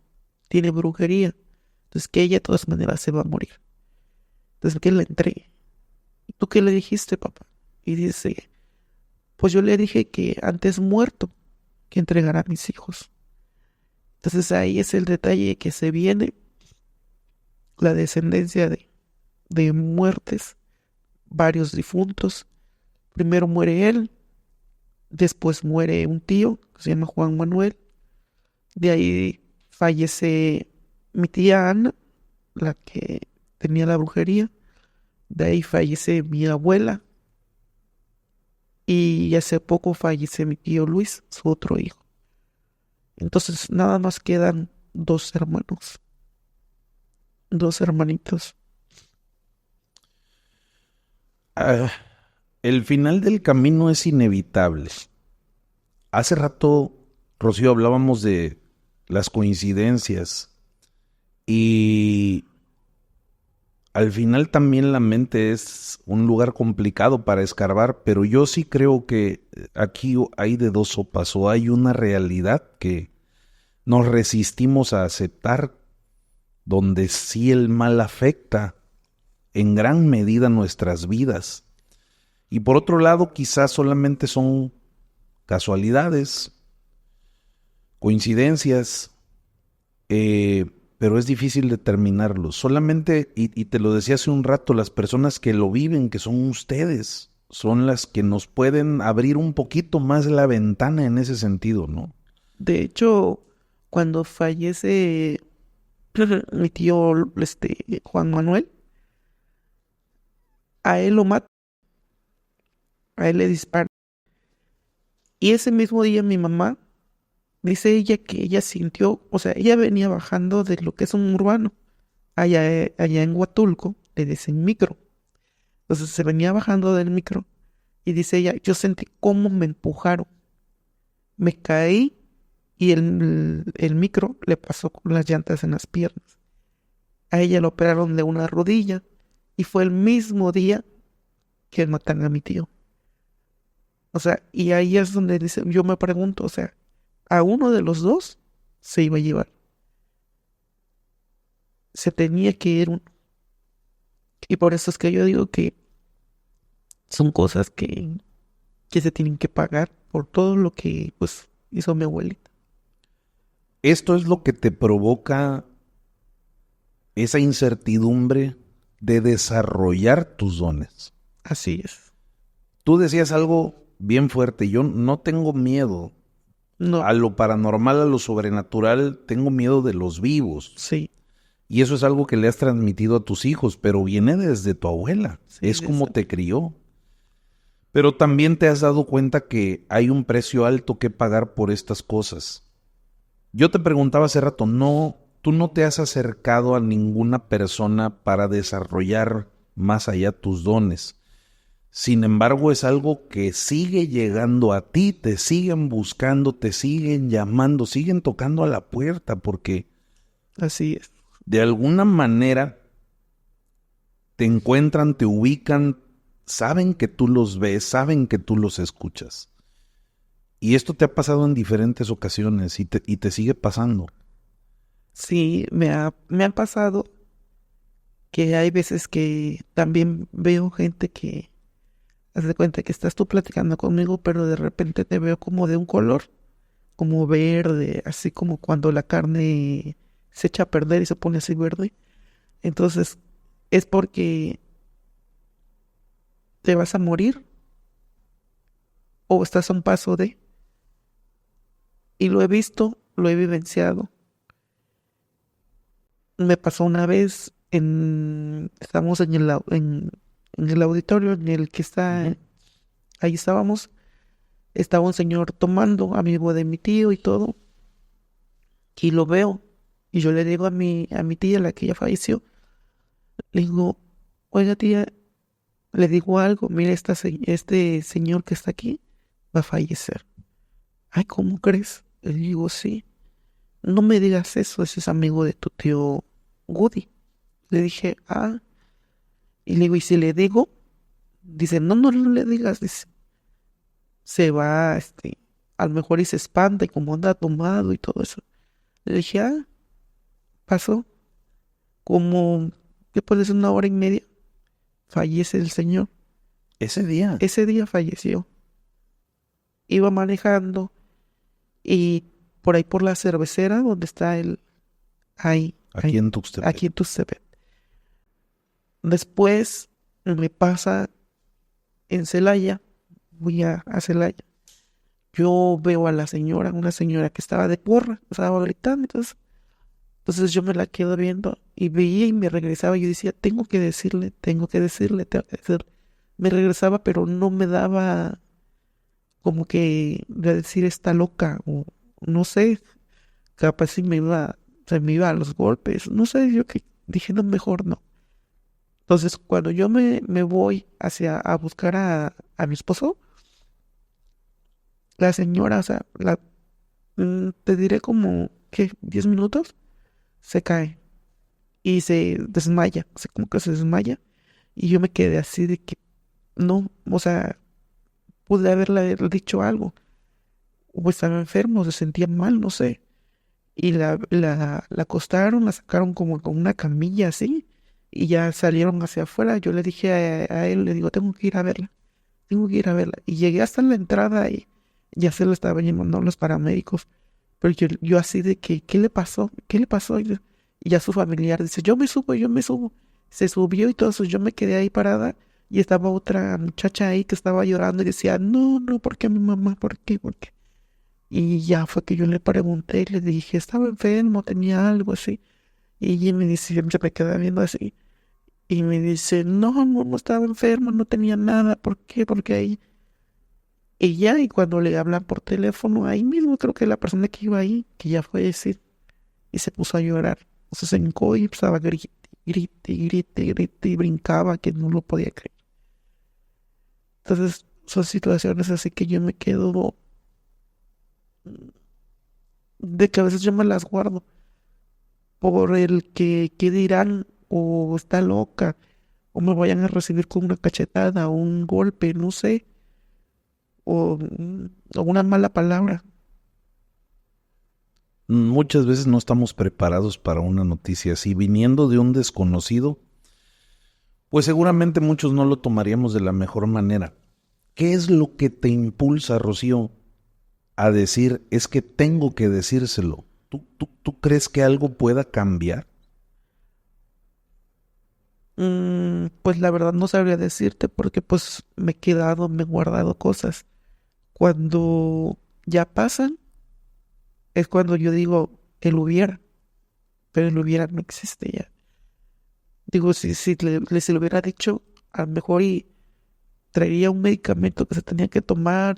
tiene brujería. Entonces que ella de todas maneras se va a morir. Entonces que le entregue. ¿Y tú qué le dijiste, papá? Y dice, Pues yo le dije que antes muerto que entregara a mis hijos. Entonces ahí es el detalle que se viene, la descendencia de muertes, varios difuntos. Primero muere él, después muere un tío que se llama Juan Manuel. De ahí fallece mi tía Ana, la que tenía la brujería. De ahí fallece mi abuela. Y hace poco fallece mi tío Luis, su otro hijo. Entonces nada más quedan dos hermanos, dos hermanitos. Ah, el final del camino es inevitable. Hace rato, Rocío, hablábamos de las coincidencias y al final también la mente es un lugar complicado para escarbar, pero yo sí creo que aquí hay de dos sopas, o hay una realidad que nos resistimos a aceptar, donde sí el mal afecta en gran medida nuestras vidas. Y por otro lado, quizás solamente son casualidades, coincidencias, pero es difícil determinarlo. Solamente, y te lo decía hace un rato, las personas que lo viven, que son ustedes, son las que nos pueden abrir un poquito más la ventana en ese sentido, ¿no? De hecho, cuando fallece mi tío Juan Manuel, a él lo mata, a él le dispara. Y ese mismo día mi mamá dice ella que ella sintió, o sea, ella venía bajando de lo que es un urbano, allá en Huatulco, le dicen micro. Entonces se venía bajando del micro y dice ella, yo sentí cómo me empujaron. Me caí y el micro le pasó con las llantas en las piernas. A ella lo operaron de una rodilla y fue el mismo día que matan a mi tío. O sea, y ahí es donde dice, yo me pregunto, o sea, a uno de los dos se iba a llevar. Se tenía que ir uno. Y por eso es que yo digo que son cosas que se tienen que pagar por todo lo que pues hizo mi abuelita. Esto es lo que te provoca esa incertidumbre de desarrollar tus dones. Así es. Tú decías algo bien fuerte, yo no tengo miedo No, a lo paranormal, a lo sobrenatural, tengo miedo de los vivos. sí, Y eso es algo que le has transmitido a tus hijos, pero viene desde tu abuela, sí, es como te crió. Pero también te has dado cuenta que hay un precio alto que pagar por estas cosas. Yo te preguntaba hace rato, no, tú no te has acercado a ninguna persona para desarrollar más allá tus dones. Sin embargo, es algo que sigue llegando a ti, te siguen buscando, te siguen llamando, siguen tocando a la puerta, porque así es. de alguna manera te encuentran, te ubican, saben que tú los ves, saben que tú los escuchas. Y esto te ha pasado en diferentes ocasiones y te sigue pasando. Sí, me ha pasado que hay veces que también veo gente que, haz de cuenta que estás tú platicando conmigo, pero de repente te veo como de un color, como verde, así como cuando la carne se echa a perder y se pone así verde. Entonces, es porque te vas a morir o estás a un paso de, y lo he visto, lo he vivenciado. Me pasó una vez estamos en el auditorio en el que está, Ujú. ahí estábamos, estaba un señor tomando, amigo de mi tío y todo, y lo veo, y yo le digo a mi tía, la que ya falleció, le digo, oiga tía, le digo algo, mire, este señor que está aquí va a fallecer. Ay, ¿cómo crees? Le digo, sí, no me digas eso, ese es amigo de tu tío Woody. Le dije, ah, y le digo, ¿y si le digo? Dice, no, no, no le digas, dice, se va, a lo mejor y se espanta y como anda tomado y todo eso. Le dije, ah, pasó, como después de 1 hora y media, fallece el señor. Ese día. Ese día falleció. iba manejando y por ahí por la cervecera donde está Aquí en Tuxtepec. aquí en Tuxtepec. Después me pasa en Celaya, voy a Celaya. Yo veo a la señora, una señora que estaba de porra, estaba gritando, entonces yo me la quedo viendo y veía y me regresaba. Yo decía, tengo que decirle, tengo que decirle, tengo que decirle. Me regresaba, pero no me daba como que de decir está loca o no sé, capaz si se me iba a los golpes, no sé, yo que dije, no, mejor no. Entonces, cuando yo me voy a buscar a mi esposo, la señora, o sea, te diré como, ¿qué? 10 minutos, se cae y se desmaya, o sea, como que se desmaya. Y yo me quedé así de que, no, o sea, pude haberle dicho algo, o estaba enfermo, se sentía mal, no sé. Y la acostaron, la sacaron como con una camilla así, y ya salieron hacia afuera. Yo le dije a él, le digo, tengo que ir a verla, tengo que ir a verla. Y llegué hasta la entrada y ya se lo estaban llamando los paramédicos. Pero yo así de que, ¿qué le pasó? ¿Qué le pasó? Y ya su familiar dice, yo me subo, yo me subo. Se subió y todo eso, yo me quedé ahí parada y estaba otra muchacha ahí que estaba llorando y decía, no, no, ¿por qué mi mamá? ¿Por qué? ¿Por qué? Y ya fue que yo le pregunté y le dije, estaba enfermo, tenía algo así. Y ella me dice, se me queda viendo así. Y me dice, no, no, no estaba enfermo, no tenía nada. ¿Por qué? Porque ahí. Y ya, y cuando le hablan por teléfono, ahí mismo creo que la persona que iba ahí, que ya fue decir, y se puso a llorar. Se hincó y estaba grite, grite, grite, grite, y brincaba que no lo podía creer. Entonces, son situaciones así que yo me quedo de que a veces yo me las guardo por el que dirán, o está loca, o me vayan a recibir con una cachetada, o un golpe, no sé, o una mala palabra. Muchas veces no estamos preparados para una noticia así. Viniendo de un desconocido, pues seguramente muchos no lo tomaríamos de la mejor manera. ¿Qué es lo que te impulsa, Rocío, a decir, es que tengo que decírselo? ¿Tú crees que algo pueda cambiar? Pues la verdad no sabría decirte porque pues me he guardado cosas. Cuando ya pasan, es cuando yo digo, el hubiera, pero el hubiera no existe ya. Digo, si le hubiera dicho, a lo mejor y traería un medicamento que se tenía que tomar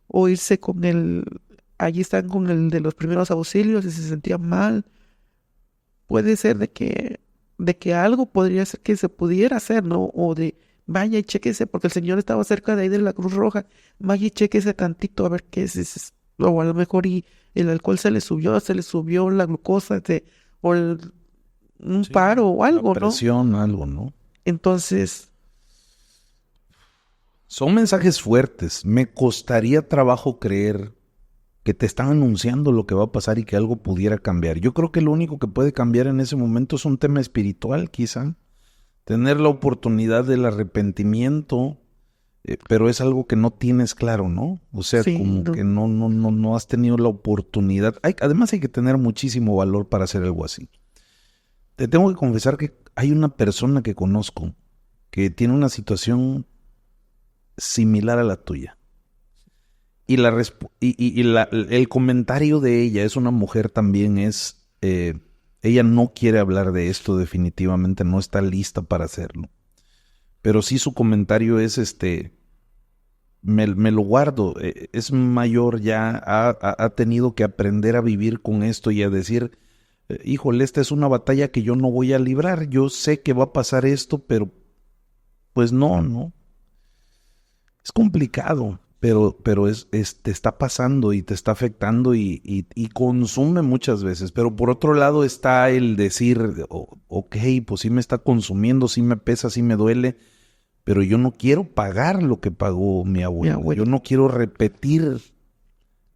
o irse con allí están con el de los primeros auxilios y se sentía mal. Puede ser de que algo podría ser que se pudiera hacer, ¿no? O de, vaya y chéquese, porque el señor estaba cerca de ahí de la Cruz Roja, vaya y chéquese tantito a ver qué o a lo mejor y el alcohol se le subió la glucosa, o un Sí, paro o la algo, ¿no? presión, algo, ¿no? Entonces, Son mensajes fuertes. Me costaría trabajo creer que te están anunciando lo que va a pasar y que algo pudiera cambiar. Yo creo que lo único que puede cambiar en ese momento es un tema espiritual, quizá. Tener la oportunidad del arrepentimiento, pero es algo que no tienes claro, ¿no? O sea, sí, como no, que no has tenido la oportunidad. Además hay que tener muchísimo valor para hacer algo así. Te tengo que confesar que hay una persona que conozco que tiene una situación similar a la tuya. El comentario de ella, es una mujer también, ella no quiere hablar de esto definitivamente, no está lista para hacerlo. Pero sí su comentario es, me lo guardo, es mayor ya, ha tenido que aprender a vivir con esto y a decir, híjole, esta es una batalla que yo no voy a librar, yo sé que va a pasar esto, pero pues no. Es complicado, pero te está pasando y te está afectando y consume muchas veces. Pero por otro lado está el decir, ok, pues sí me está consumiendo, sí me pesa, sí me duele, pero yo no quiero pagar lo que pagó mi mi abuela. Yo abuelo. no quiero repetir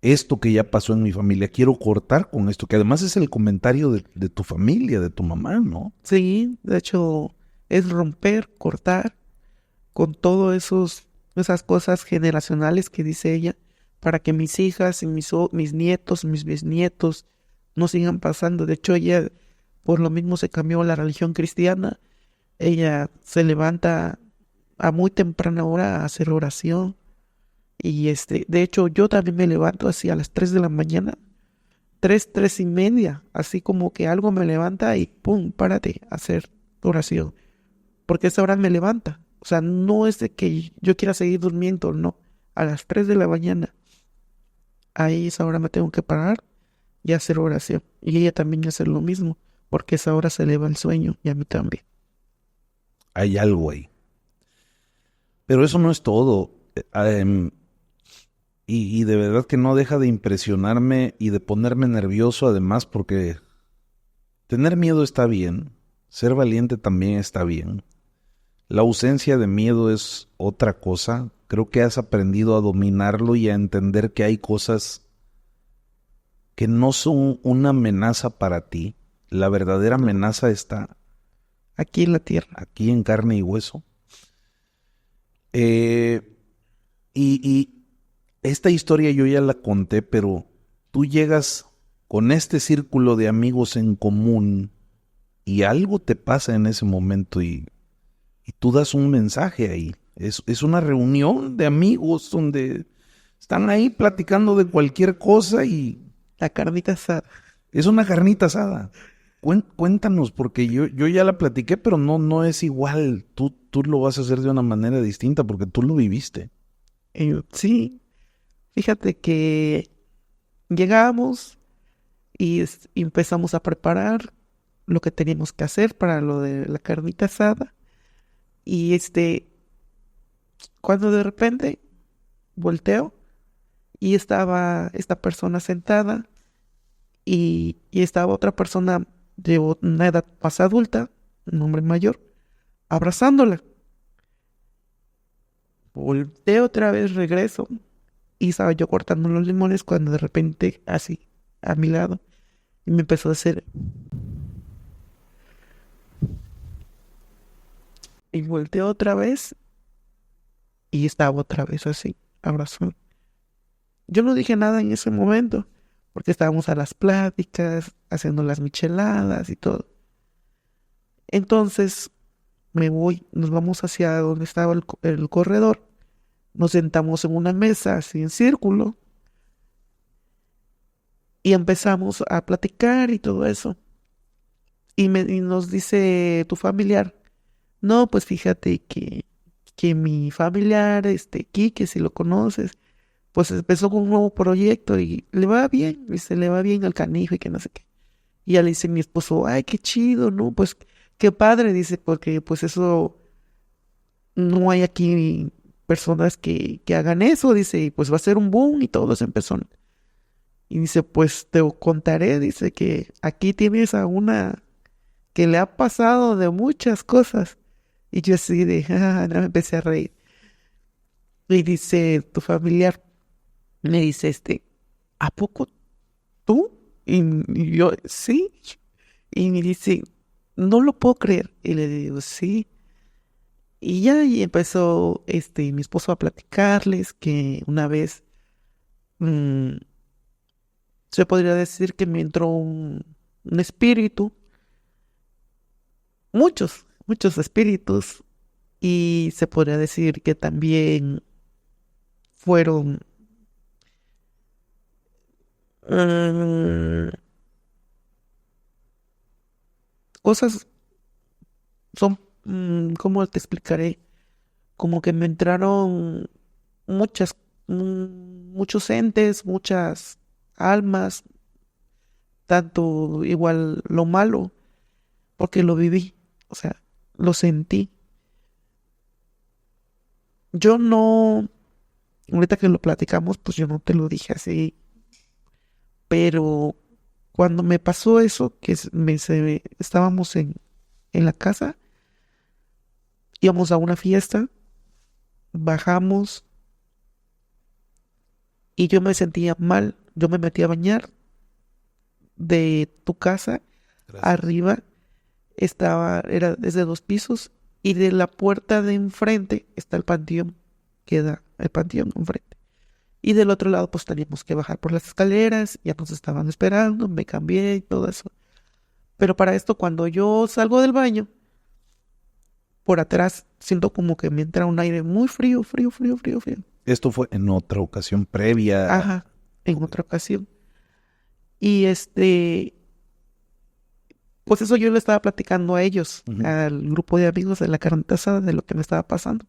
esto que ya pasó en mi familia. Quiero cortar con esto, que además es el comentario de tu familia, de tu mamá, ¿no? Sí, de hecho, es romper, cortar con esas cosas generacionales que dice ella, para que mis hijas y mis nietos, mis bisnietos no sigan pasando. De hecho, ella por lo mismo se cambió a la religión cristiana. Ella se levanta a muy temprana hora a hacer oración. Y de hecho, yo también me levanto así a las 3 de la mañana, 3:30, así como que algo me levanta y pum, párate a hacer oración. Porque esa hora me levanta. O sea, no es de que yo quiera seguir durmiendo, no. A las 3 de la mañana, ahí esa hora me tengo que parar y hacer oración. Y ella también hace lo mismo, porque esa hora se eleva el sueño y a mí también. Hay algo ahí. Pero eso no es todo. Y de verdad que no deja de impresionarme y de ponerme nervioso además, porque tener miedo está bien, ser valiente también está bien. La ausencia de miedo es otra cosa. Creo que has aprendido a dominarlo y a entender que hay cosas que no son una amenaza para ti. La verdadera amenaza está Aquí en la tierra. aquí en carne y hueso. Eh, y esta historia yo ya la conté, pero tú llegas con este círculo de amigos en común y algo te pasa en ese momento y tú das un mensaje ahí. Es una reunión de amigos donde están ahí platicando de cualquier cosa y La carnita asada. es una carnita asada. Cuéntanos, porque yo ya la platiqué, pero no es igual. Tú lo vas a hacer de una manera distinta porque tú lo viviste. Sí, fíjate que llegamos y empezamos a preparar lo que teníamos que hacer para lo de la carnita asada. Y cuando de repente volteo y estaba esta persona sentada y estaba otra persona de una edad más adulta, un hombre mayor, abrazándola. Volteo otra vez, regreso y estaba yo cortando los limones cuando de repente así a mi lado y me empezó a hacer y volteo otra vez y estaba otra vez así, abrazando. Yo no dije nada en ese momento porque estábamos a las pláticas, haciendo las micheladas y todo. Entonces nos vamos hacia donde estaba el corredor, nos sentamos en una mesa así en círculo y empezamos a platicar y todo eso. Y nos dice tu familiar, no, pues fíjate que mi familiar, Quique, si lo conoces, pues empezó con un nuevo proyecto y le va bien, dice, le va bien al canijo y que no sé qué. Y ya le dice mi esposo, ay, qué chido, ¿no? Pues qué padre, dice, porque pues eso, no hay aquí personas que hagan eso, dice, y pues va a ser un boom y todo se empezó. Y dice, pues te contaré, dice que aquí tienes a una que le ha pasado de muchas cosas. Y yo así de, no, me empecé a reír. Y dice tu familiar, me dice ¿a poco tú? Y yo, sí. Y me dice, no lo puedo creer. Y le digo, sí. Y ya y empezó mi esposo a platicarles que una vez mm, se podría decir que me entró un espíritu, muchos espíritus, y se podría decir que también fueron mm, cosas, son, ¿cómo te explicaré? Como que me entraron muchas, muchos entes, muchas almas, tanto igual lo malo, porque lo viví, o sea, lo sentí. Yo no, ahorita que lo platicamos, pues yo no te lo dije así, pero cuando me pasó eso, que estábamos en la casa, íbamos a una fiesta, bajamos y yo me sentía mal, yo me metí a bañar de tu casa, Gracias. arriba es de 2 pisos y de la puerta de enfrente está el panteón, queda el panteón enfrente. Y del otro lado, pues teníamos que bajar por las escaleras, ya nos estaban esperando, me cambié y todo eso. Pero para esto, cuando yo salgo del baño, por atrás siento como que me entra un aire muy frío, frío, frío, frío, frío. Esto fue en otra ocasión previa. Ajá, en otra ocasión. Y pues eso yo le estaba platicando a ellos, al grupo de amigos de la carne asada, de lo que me estaba pasando.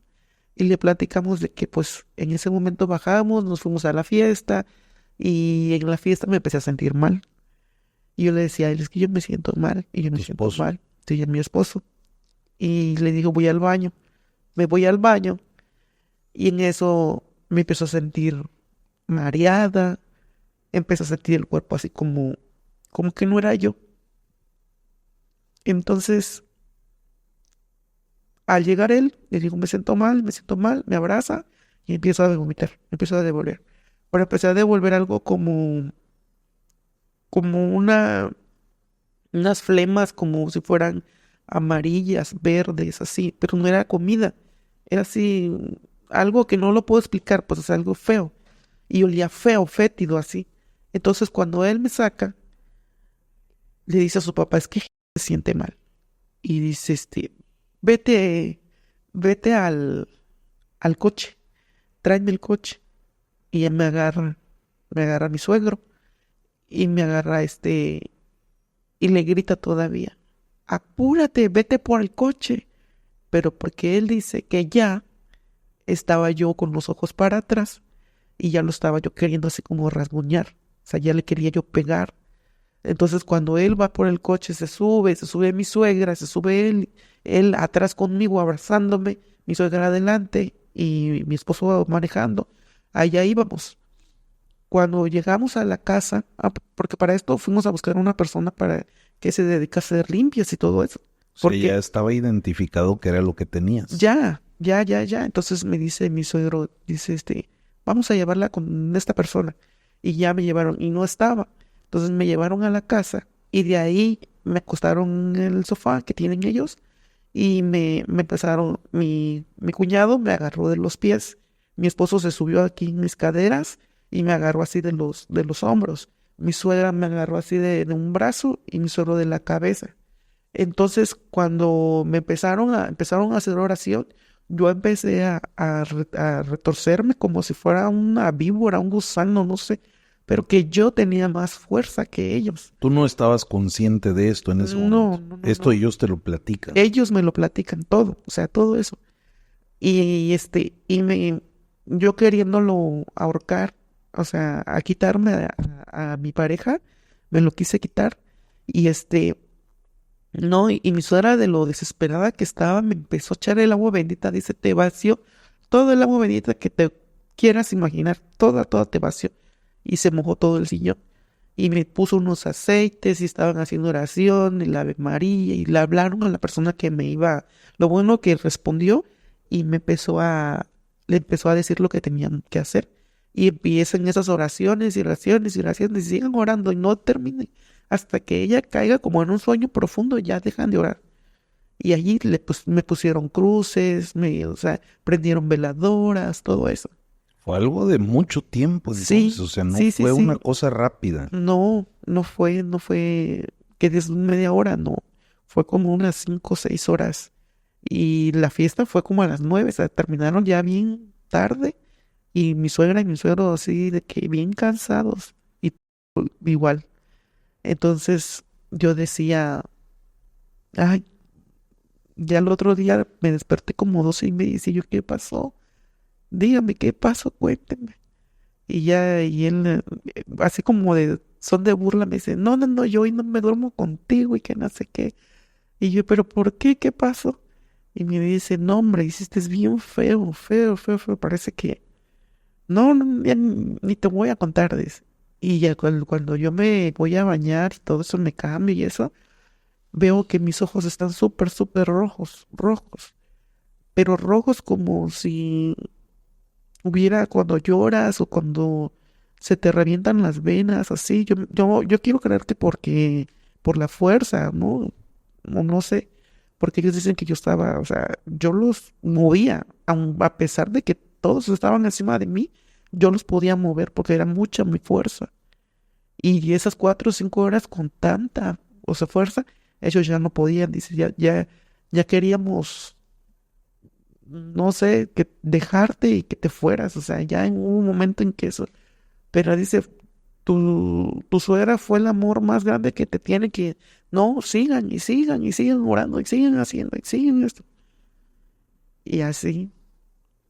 Y le platicamos de que pues en ese momento bajamos, nos fuimos a la fiesta y en la fiesta me empecé a sentir mal. Y yo le decía a él, es que yo me siento mal y yo me Tu siento esposo. mal. Sí, a mi esposo. Y le digo, voy al baño. Me voy al baño y en eso me empezó a sentir mareada, empecé a sentir el cuerpo así como que no era yo. Entonces, al llegar él, le digo, me siento mal, me abraza y empiezo a vomitar, empiezo a devolver. Ahora empecé a devolver algo como unas flemas, como si fueran amarillas, verdes, así, pero no era comida, era así, algo que no lo puedo explicar, pues es algo feo. Y olía feo, fétido, así. Entonces, cuando él me saca, le dice a su papá, es que se siente mal. Y dice, vete, vete al coche, tráeme el coche. Y él me agarra mi suegro y me agarra y le grita todavía, apúrate, vete por el coche. Pero porque él dice que ya estaba yo con los ojos para atrás y ya lo estaba yo queriendo así como rasguñar. O sea, ya le quería yo pegar. Entonces cuando él va por el coche, se sube mi suegra, se sube él atrás conmigo abrazándome, mi suegra adelante y mi esposo manejando. Allá íbamos. Cuando llegamos a la casa, porque para esto fuimos a buscar una persona para que se dedica a hacer limpias y todo eso. O sea, Porque ya estaba identificado que era lo que tenías. ya. Entonces me dice mi suegro, dice, vamos a llevarla con esta persona. Y ya me llevaron y no estaba. Entonces me llevaron a la casa y de ahí me acostaron en el sofá que tienen ellos y me empezaron, mi cuñado me agarró de los pies, mi esposo se subió aquí en mis caderas y me agarró así de los hombros. Mi suegra me agarró así de un brazo y mi suegro de la cabeza. Entonces, cuando empezaron a hacer oración, yo empecé a retorcerme como si fuera una víbora, un gusano, no sé, pero que yo tenía más fuerza que ellos. Tú no estabas consciente de esto en ese No, momento. no, no, Esto no. ellos te lo platican. Ellos me lo platican todo, o sea, todo eso. Yo queriéndolo ahorcar, o sea, a quitarme a mi pareja, me lo quise quitar y no, y mi suegra de lo desesperada que estaba me empezó a echar el agua bendita, dice, te vació todo el agua bendita que te quieras imaginar, toda te vació. Y se mojó todo el sillón. Y me puso unos aceites y estaban haciendo oración y la Ave María y le hablaron a la persona que me iba. Lo bueno que respondió y le empezó a decir lo que tenían que hacer. Y empiezan esas oraciones y oraciones y oraciones y sigan orando y no terminen hasta que ella caiga como en un sueño profundo, ya dejan de orar. Y allí me pusieron cruces, o sea, prendieron veladoras, todo eso. Fue algo de mucho tiempo entonces, Sí, o sea, no sí, sí, fue una sí. cosa rápida. No, no fue que es media hora, no. Fue como unas 5 o 6 horas. Y la fiesta fue como a las 9, o sea, terminaron ya bien tarde. Y mi suegra y mi suegro así de que bien cansados. Y igual. Entonces yo decía, ay, ya el otro día me desperté como 12:30 y decía yo, ¿qué pasó? Dígame, ¿qué pasó? Cuénteme. Y ya, y él, así como de son de burla, me dice, no, no, no, yo hoy no me duermo contigo y que no sé qué. Y yo, ¿pero por qué? ¿Qué pasó? Y me dice, no, hombre, hiciste bien feo, feo, feo, feo. Parece que, no, no, ya ni te voy a contar, dice. Y ya cuando yo me voy a bañar y todo eso me cambio y eso, veo que mis ojos están súper, súper rojos, rojos. Pero rojos como si hubiera cuando lloras o cuando se te revientan las venas, así. Yo quiero creer que porque, por la fuerza, ¿no? O no sé, porque ellos dicen que yo estaba, o sea, yo los movía, a pesar de que todos estaban encima de mí, yo los podía mover porque era mucha mi fuerza. Y esas 4 o 5 horas con tanta, o sea, fuerza, ellos ya no podían, dice, ya queríamos, no sé, que dejarte y que te fueras, o sea, ya en un momento en que eso, pero dice, tu suegra fue el amor más grande que te tiene que, no, sigan y sigan y sigan orando y sigan haciendo y sigan esto. Y así.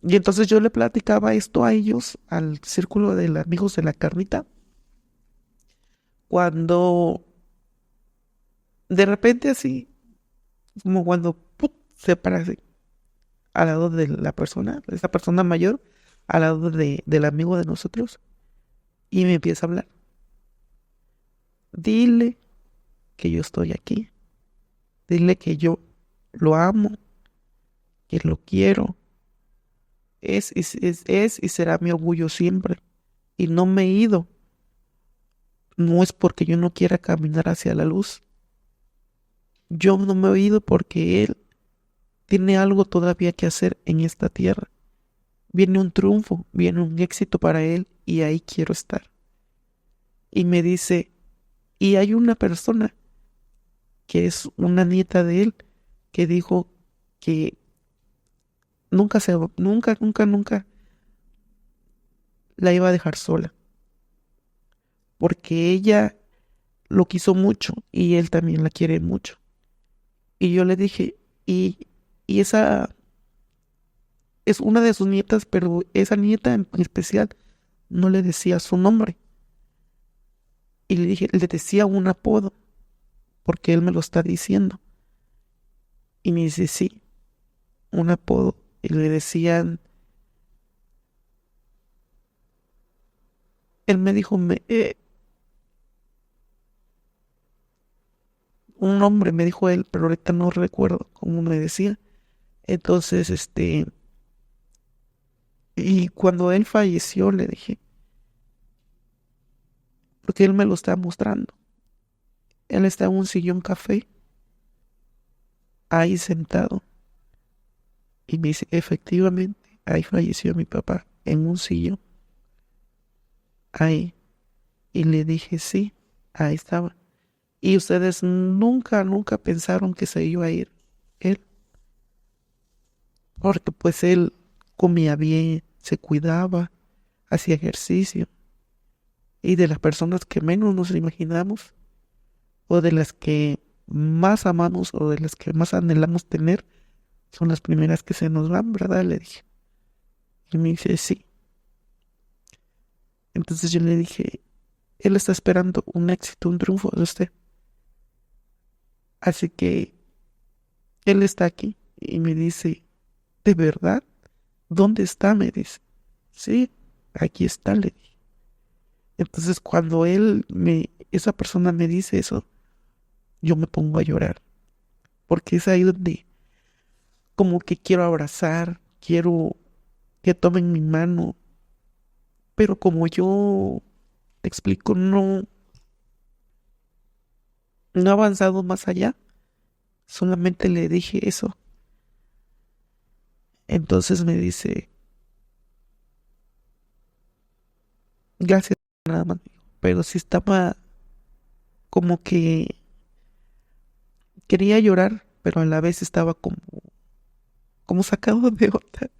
Y entonces yo le platicaba esto a ellos, al círculo de los amigos de la carnita, cuando de repente así, como cuando ¡pum! Se para así, al lado de la persona, de esa persona mayor, al lado del amigo de nosotros, y me empieza a hablar. Dile que yo estoy aquí, dile que yo lo amo, que lo quiero, es y será mi orgullo siempre. Y no me he ido, no es porque yo no quiera caminar hacia la luz. Yo no me he ido porque él tiene algo todavía que hacer en esta tierra. Viene un triunfo, viene un éxito para él y ahí quiero estar. Y me dice, y hay una persona que es una nieta de él que dijo que nunca la iba a dejar sola, porque ella lo quiso mucho y él también la quiere mucho. Y yo le dije, y esa es una de sus nietas, pero esa nieta en especial no le decía su nombre. Y le dije, le decía un apodo, porque él me lo está diciendo. Y me dice, sí, un apodo. Y le decían, él me dijo, un nombre me dijo él, pero ahorita no recuerdo cómo me decía. Entonces, y cuando él falleció, le dije, porque él me lo estaba mostrando. Él está en un sillón café, ahí sentado. Y me dice, efectivamente, ahí falleció mi papá, en un sillón, ahí. Y le dije, sí, ahí estaba. Y ustedes nunca pensaron que se iba a ir él, porque pues él comía bien, se cuidaba, hacía ejercicio. Y de las personas que menos nos imaginamos, o de las que más amamos, o de las que más anhelamos tener, son las primeras que se nos van, ¿verdad? Le dije. Y me dice, sí. Entonces yo le dije, él está esperando un éxito, un triunfo de usted. Así que él está aquí. Y me dice, ¿de verdad? ¿Dónde está? Me dice. Sí, aquí está, le dije. Entonces cuando esa persona me dice eso, yo me pongo a llorar. Porque es ahí donde como que quiero abrazar, quiero que tomen mi mano. Pero como yo te explico, no he avanzado más allá. Solamente le dije eso. Entonces me dice, gracias, nada más. Pero sí estaba como que quería llorar, pero a la vez estaba como sacado de onda,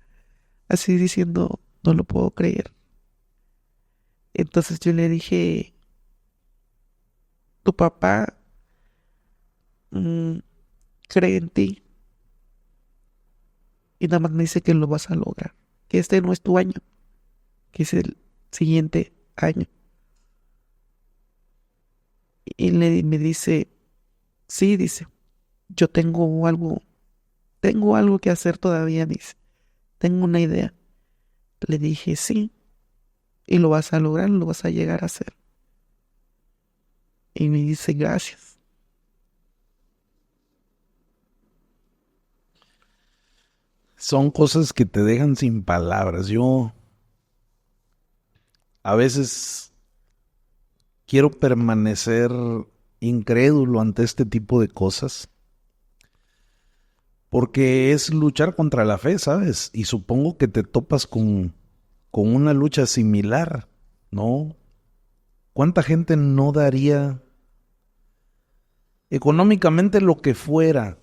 así diciendo, no lo puedo creer. Entonces yo le dije, tu papá mm, cree en ti y nada más me dice que lo vas a lograr, que este no es tu año, que es el siguiente año. Y me dice, sí, dice, yo tengo algo que hacer todavía, dice, tengo una idea. Le dije, sí, y lo vas a lograr, lo vas a llegar a hacer. Y me dice, gracias. Son cosas que te dejan sin palabras. Yo a veces quiero permanecer incrédulo ante este tipo de cosas, porque es luchar contra la fe, ¿sabes? Y supongo que te topas con con una lucha similar, ¿no? ¿Cuánta gente no daría económicamente lo que fuera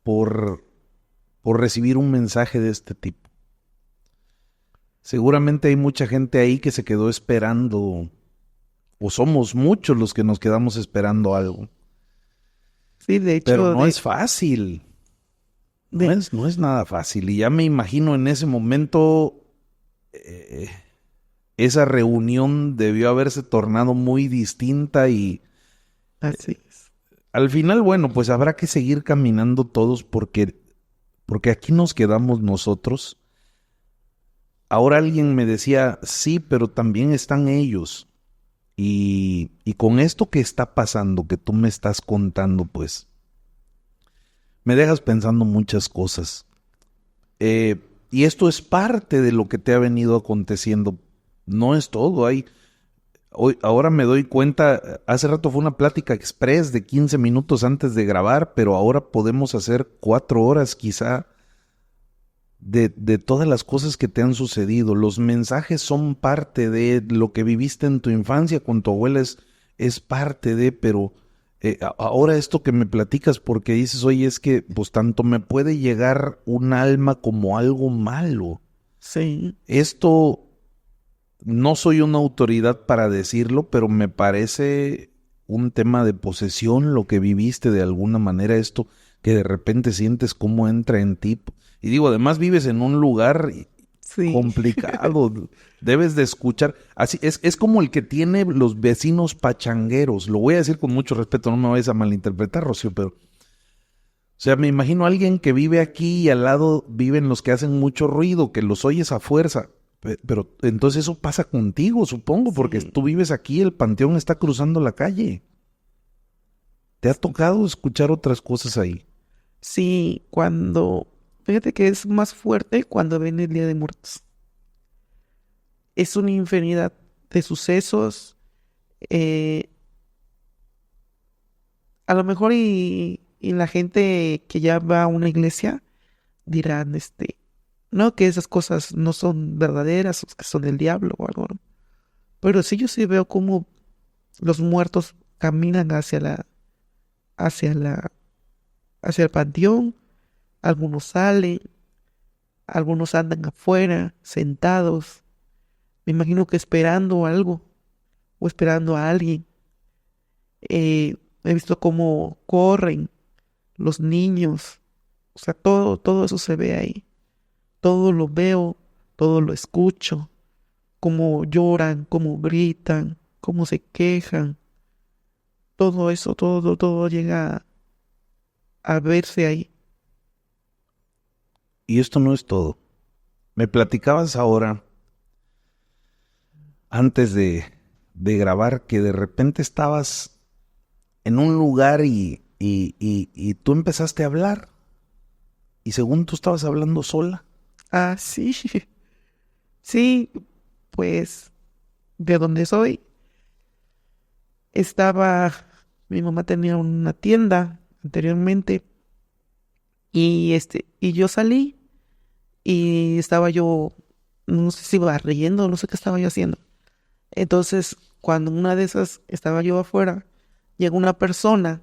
por, por recibir un mensaje de este tipo? Seguramente hay mucha gente ahí que se quedó esperando, o somos muchos los que nos quedamos esperando algo. Sí, de Pero hecho, no es fácil, no es nada fácil. Y ya me imagino en ese momento, esa reunión debió haberse tornado muy distinta y así es. al final, bueno, pues habrá que seguir caminando todos porque aquí nos quedamos nosotros. Ahora alguien me decía, sí, pero también están ellos. Y con esto que está pasando, que tú me estás contando, pues, me dejas pensando muchas cosas. Y esto es parte de lo que te ha venido aconteciendo. No es todo. Ahora me doy cuenta, hace rato fue una plática express de 15 minutos antes de grabar, pero ahora podemos hacer 4 horas quizá de todas las cosas que te han sucedido. Los mensajes son parte de lo que viviste en tu infancia con tu abuela, es parte de, pero ahora esto que me platicas porque dices, oye, es que pues tanto me puede llegar un alma como algo malo. Sí, Esto no soy una autoridad para decirlo, pero me parece un tema de posesión lo que viviste de alguna manera, esto que de repente sientes cómo entra en ti. Y digo, además vives en un lugar sí, complicado, debes de escuchar. Así es como el que tiene los vecinos pachangueros. Lo voy a decir con mucho respeto, no me vayas a malinterpretar, Rocío, pero o sea, me imagino a alguien que vive aquí y al lado viven los que hacen mucho ruido, que los oyes a fuerza. Pero entonces eso pasa contigo, supongo, porque sí, tú vives aquí, el panteón está cruzando la calle. ¿Te ha tocado escuchar otras cosas ahí? sí, fíjate que es más fuerte cuando viene el Día de Muertos. Es una infinidad de sucesos, eh, a lo mejor y la gente que ya va a una iglesia dirán, no, que esas cosas no son verdaderas, o que son del diablo o algo, ¿no? Pero sí, yo sí veo cómo los muertos caminan hacia la, hacia el panteón, algunos salen, algunos andan afuera, sentados, me imagino que esperando algo o esperando a alguien. He visto cómo corren los niños, o sea, todo eso se ve ahí, todo lo veo, todo lo escucho, cómo lloran, cómo gritan, cómo se quejan, todo eso, todo llega a verse ahí. Y esto no es todo. Me platicabas ahora, antes de grabar, que de repente estabas en un lugar y tú empezaste a hablar. Y según tú estabas hablando sola. Ah, sí, sí, pues de donde soy, estaba, mi mamá tenía una tienda anteriormente y yo salí y estaba yo, no sé si barriendo, no sé qué estaba yo haciendo. Entonces, cuando una de esas estaba yo afuera, llega una persona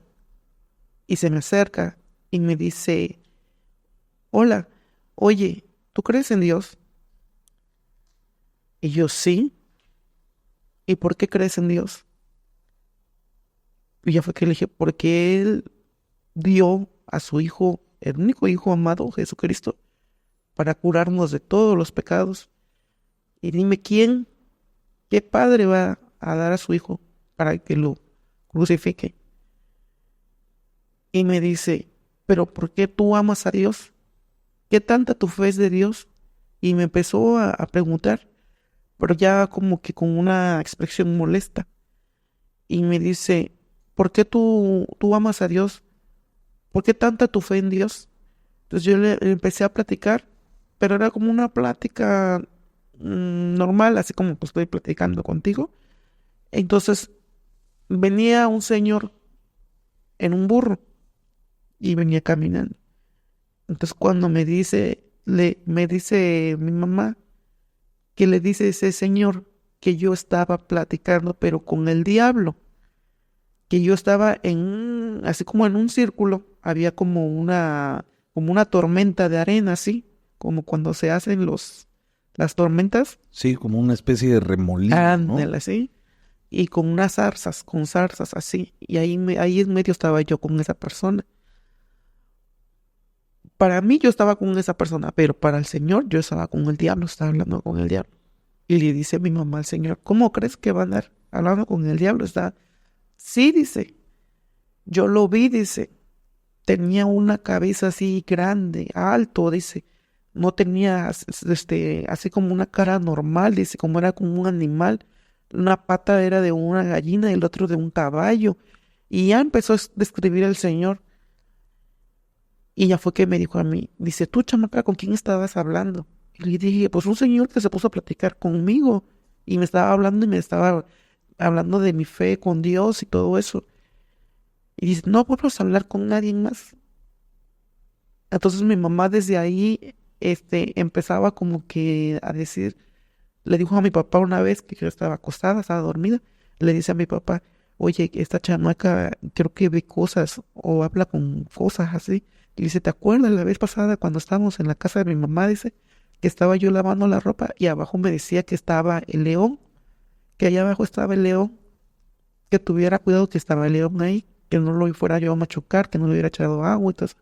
y se me acerca y me dice, hola, oye, ¿tú crees en Dios? Y yo sí. ¿Y por qué crees en Dios? Y ya fue que le dije, porque Él dio a su Hijo, el único Hijo amado, Jesucristo, para curarnos de todos los pecados. Y dime quién, qué padre va a dar a su Hijo para que lo crucifique. Y me dice, pero ¿por qué tú amas a Dios? ¿Qué tanta tu fe es de Dios? Y me empezó a preguntar, pero ya como que con una expresión molesta. Y me dice, ¿por qué tú amas a Dios? ¿Por qué tanta tu fe en Dios? Entonces yo le empecé a platicar, pero era como una plática normal, así como pues estoy platicando contigo. Entonces venía un señor en un burro y venía caminando. Entonces cuando me dice mi mamá, que le dice ese señor que yo estaba platicando, pero con el diablo, que yo estaba así como en un círculo, había como una tormenta de arena, así, como cuando se hacen las tormentas. Sí, como una especie de remolino, ¿no? Ándale, así, y con unas zarzas, así, y ahí en medio estaba yo con esa persona. Para mí yo estaba con esa persona, pero para el Señor yo estaba con el diablo, estaba hablando con el diablo. Y le dice mi mamá al Señor, ¿cómo crees que va a andar hablando con el diablo? Sí, dice, yo lo vi, dice, tenía una cabeza así grande, alto, dice, no tenía así como una cara normal, dice, como era como un animal, una pata era de una gallina y el otro de un caballo. Y ya empezó a describir el Señor. Y ya fue que me dijo a mí, dice, tú, chamaca, ¿con quién estabas hablando? Y le dije, pues un señor que se puso a platicar conmigo y me estaba hablando y me estaba hablando de mi fe con Dios y todo eso. Y dice, no vuelvas a hablar con nadie más. Entonces mi mamá desde ahí, empezaba como que a decir, le dijo a mi papá una vez que yo estaba acostada, estaba dormida, le dice a mi papá, oye, esta chamaca creo que ve cosas o habla con cosas así. Y dice, ¿te acuerdas la vez pasada cuando estábamos en la casa de mi mamá? Dice, que estaba yo lavando la ropa y abajo me decía que estaba el león, que allá abajo estaba el león, que tuviera cuidado que estaba el león ahí, que no lo fuera yo a machucar, que no le hubiera echado agua y todo eso.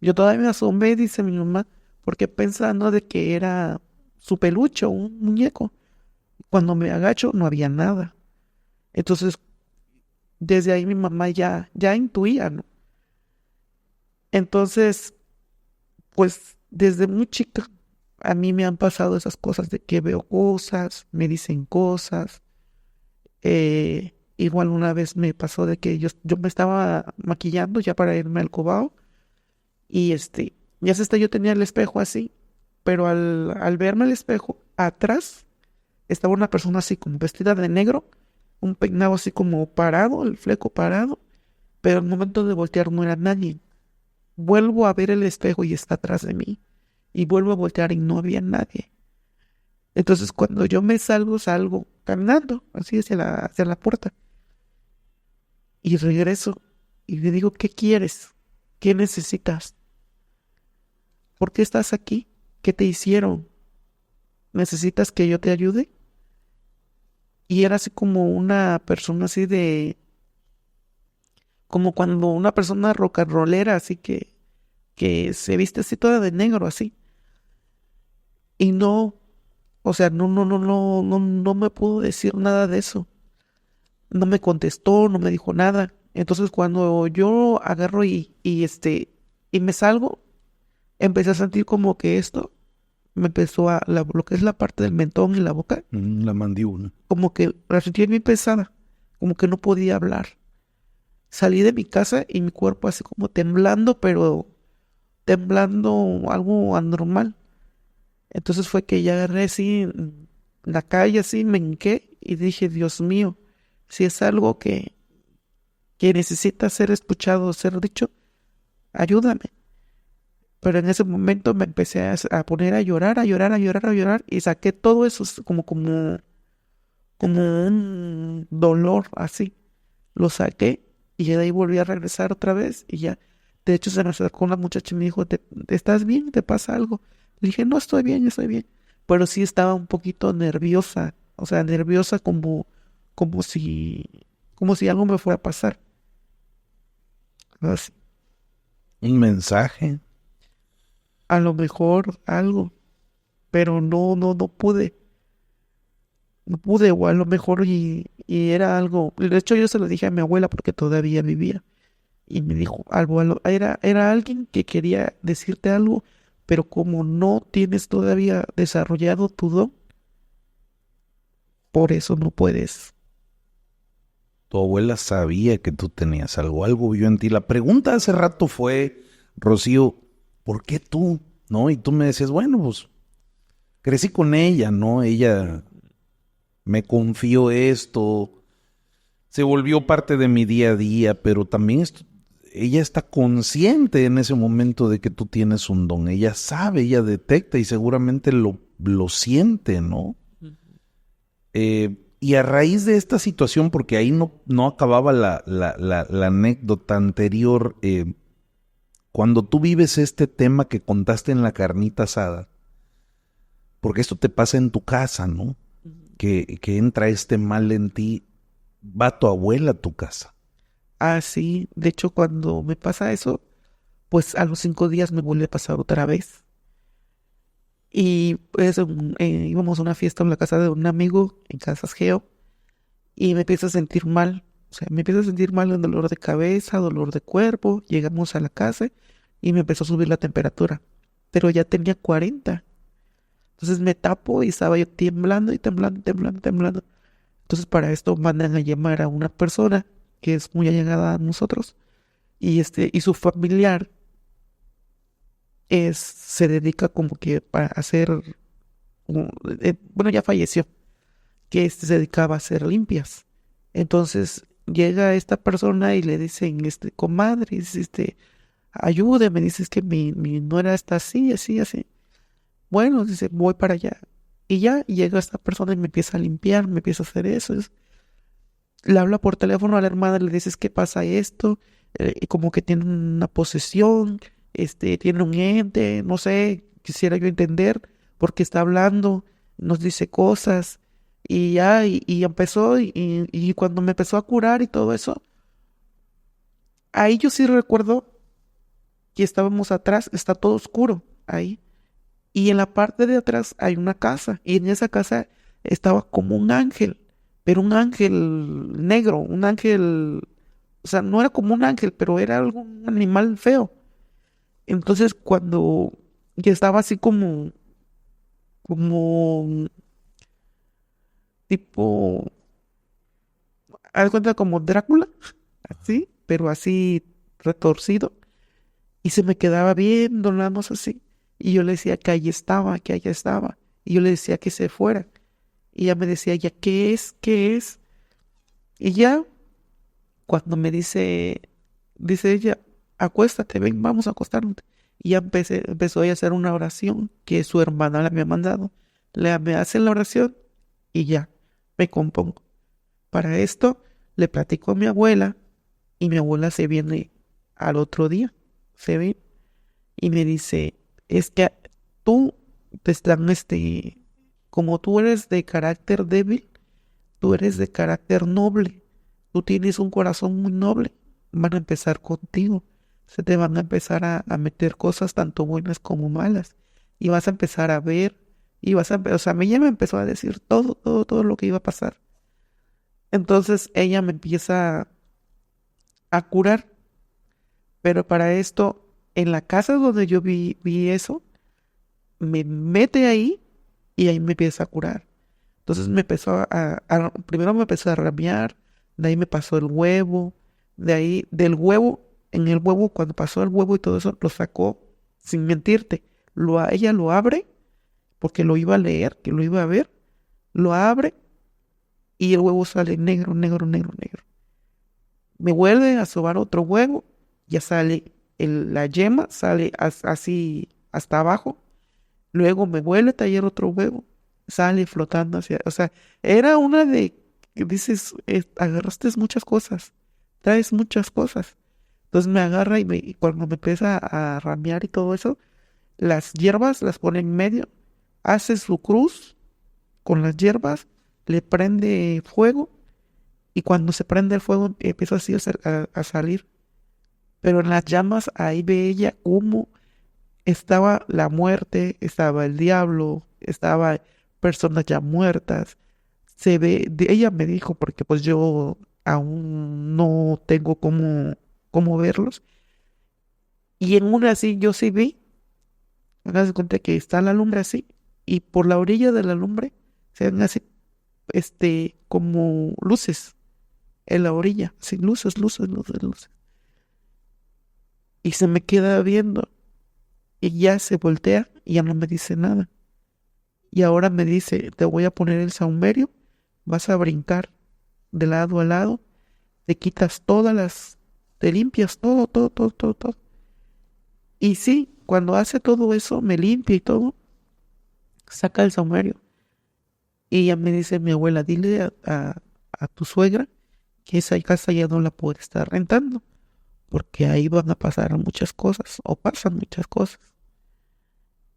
Yo todavía me asombré, dice mi mamá, porque pensando de que era su peluche, un muñeco. Cuando me agacho no había nada. Entonces, desde ahí mi mamá ya intuía, ¿no? Entonces, pues desde muy chica a mí me han pasado esas cosas de que veo cosas, me dicen cosas. Igual una vez me pasó de que yo me estaba maquillando ya para irme al Cobao y ya yo tenía el espejo así, pero al verme el espejo, atrás estaba una persona así como vestida de negro, un peinado así como parado, el fleco parado, pero al momento de voltear no era nadie. Vuelvo a ver el espejo y está atrás de mí. Y vuelvo a voltear y no había nadie. Entonces cuando yo me salgo caminando así hacia la puerta. Y regreso y le digo, ¿qué quieres? ¿Qué necesitas? ¿Por qué estás aquí? ¿Qué te hicieron? ¿Necesitas que yo te ayude? Y era así como una persona así como cuando una persona rock and rollera, así que se viste así toda de negro, así. Y no, o sea, no me pudo decir nada de eso. No me contestó, no me dijo nada. Entonces cuando yo agarro y me salgo, empecé a sentir como que esto me empezó lo que es la parte del mentón y la boca, La mandíbula. como que la sentí bien pesada, como que no podía hablar. Salí de mi casa y mi cuerpo así como temblando, pero temblando algo anormal. Entonces fue que ya agarré así en la calle, así me hinqué y dije, Dios mío, si es algo que necesita ser escuchado, ser dicho, ayúdame. Pero en ese momento me empecé a poner a llorar, a llorar y saqué todo eso como un dolor así. Lo saqué y ya de ahí volví a regresar otra vez y ya. De hecho, se me acercó una muchacha y me dijo, ¿estás bien? ¿Te pasa algo? Le dije, no, estoy bien, estoy bien. Pero sí estaba un poquito nerviosa, o sea, nerviosa como si, como si algo me fuera a pasar. Así, Un mensaje. a lo mejor algo, pero no pude. No pude, o a lo mejor y era algo. De hecho, yo se lo dije a mi abuela porque todavía vivía. Y me dijo algo, era alguien que quería decirte algo, pero como no tienes todavía desarrollado tu don, por eso no puedes. Tu abuela sabía que tú tenías algo, algo vio en ti. La pregunta hace rato fue, Rocío, ¿por qué tú? ¿No? Y tú me decías, bueno, pues crecí con ella, ¿no? Ella me confió esto, se volvió parte de mi día a día, pero también ella está consciente en ese momento de que tú tienes un don. Ella sabe, ella detecta y seguramente lo siente, ¿no? Y a raíz de esta situación, porque ahí no acababa la anécdota anterior, cuando tú vives este tema que contaste en la carnita asada, porque esto te pasa en tu casa, ¿no? Que entra este mal en ti, va tu abuela a tu casa. Ah, sí, de hecho cuando me pasa eso, pues a los 5 días me vuelve a pasar otra vez. Y pues íbamos a una fiesta en la casa de un amigo, en Casas Geo, y me empiezo a sentir mal. O sea, me empiezo a sentir mal, en dolor de cabeza, dolor de cuerpo. Llegamos a la casa y me empezó a subir la temperatura, pero ya tenía 40. Entonces me tapo y estaba yo temblando y temblando, temblando, temblando. Entonces para esto mandan a llamar a una persona que es muy allegada a nosotros y su familiar se dedica como que para hacer, bueno, ya falleció, que se dedicaba a hacer limpias. Entonces llega esta persona y le dicen, comadre, ayúdeme, dice, es que mi nuera está así, así, así. Bueno, dice, voy para allá. Y ya llega esta persona y me empieza a limpiar, me empieza a hacer eso. Le habla por teléfono a la hermana, le dices que pasa esto, y como que tiene una posesión, tiene un ente, no sé, quisiera yo entender por qué está hablando, nos dice cosas, y ya, y empezó, y cuando me empezó a curar y todo eso, ahí yo sí recuerdo que estábamos atrás, está todo oscuro ahí, y en la parte de atrás hay una casa, y en esa casa estaba como un ángel, pero un ángel negro, un ángel, o sea, no era como un ángel, pero era algún animal feo. Entonces, cuando ya estaba así como tipo, haz de cuenta como Drácula, así, pero así retorcido, y se me quedaba viendo nada más así. Y yo le decía que ahí estaba, que allá estaba. Y yo le decía que se fuera. Y ella me decía, ya, ¿qué es? ¿Qué es? Y ya, cuando me dice ella, acuéstate, ven, vamos a acostarnos. Y ya empezó ella a hacer una oración que su hermana le había mandado. Me hace la oración y ya, me compongo. Para esto, le platico a mi abuela y mi abuela se viene al otro día, se ve y me dice, es que tú te están, como tú eres de carácter débil, tú eres de carácter noble. Tú tienes un corazón muy noble. Van a empezar contigo. Se te van a empezar a meter cosas tanto buenas como malas. Y vas a empezar a ver. O sea, ella me empezó a decir todo, todo, todo lo que iba a pasar. Entonces ella me empieza a curar. Pero para esto, en la casa donde yo vi eso, me mete ahí y ahí me empieza a curar. Entonces me empezó primero me empezó a rabiar, de ahí me pasó el huevo, de ahí del huevo, en el huevo, cuando pasó el huevo y todo eso, lo sacó, sin mentirte, ella lo abre, porque lo iba a leer, que lo iba a ver, lo abre y el huevo sale negro, negro, negro, negro. Me vuelve a sobar otro huevo, ya sale la yema, sale así hasta abajo. Luego me vuelve a tallar otro huevo, sale flotando o sea, era una de, que dices, agarraste muchas cosas, traes muchas cosas. Entonces me agarra y cuando me empieza a ramear y todo eso, las hierbas las pone en medio, hace su cruz con las hierbas, le prende fuego y cuando se prende el fuego empieza así a salir. Pero en las llamas ahí ve ella cómo estaba la muerte, estaba el diablo, estaba personas ya muertas. Ella me dijo, porque pues yo aún no tengo cómo verlos. Y en una así yo sí vi, me das cuenta que está la lumbre así, y por la orilla de la lumbre se ven así, como luces en la orilla, así luces, luces, luces, luces. Y se me queda viendo, y ya se voltea y ya no me dice nada. Y ahora me dice, te voy a poner el saumerio, vas a brincar de lado a lado, te quitas te limpias todo, todo, todo, todo, todo. Y sí, cuando hace todo eso, me limpia y todo, saca el saumerio. Y ella me dice, mi abuela, dile a tu suegra que esa casa ya no la puede estar rentando, porque ahí van a pasar muchas cosas, o pasan muchas cosas.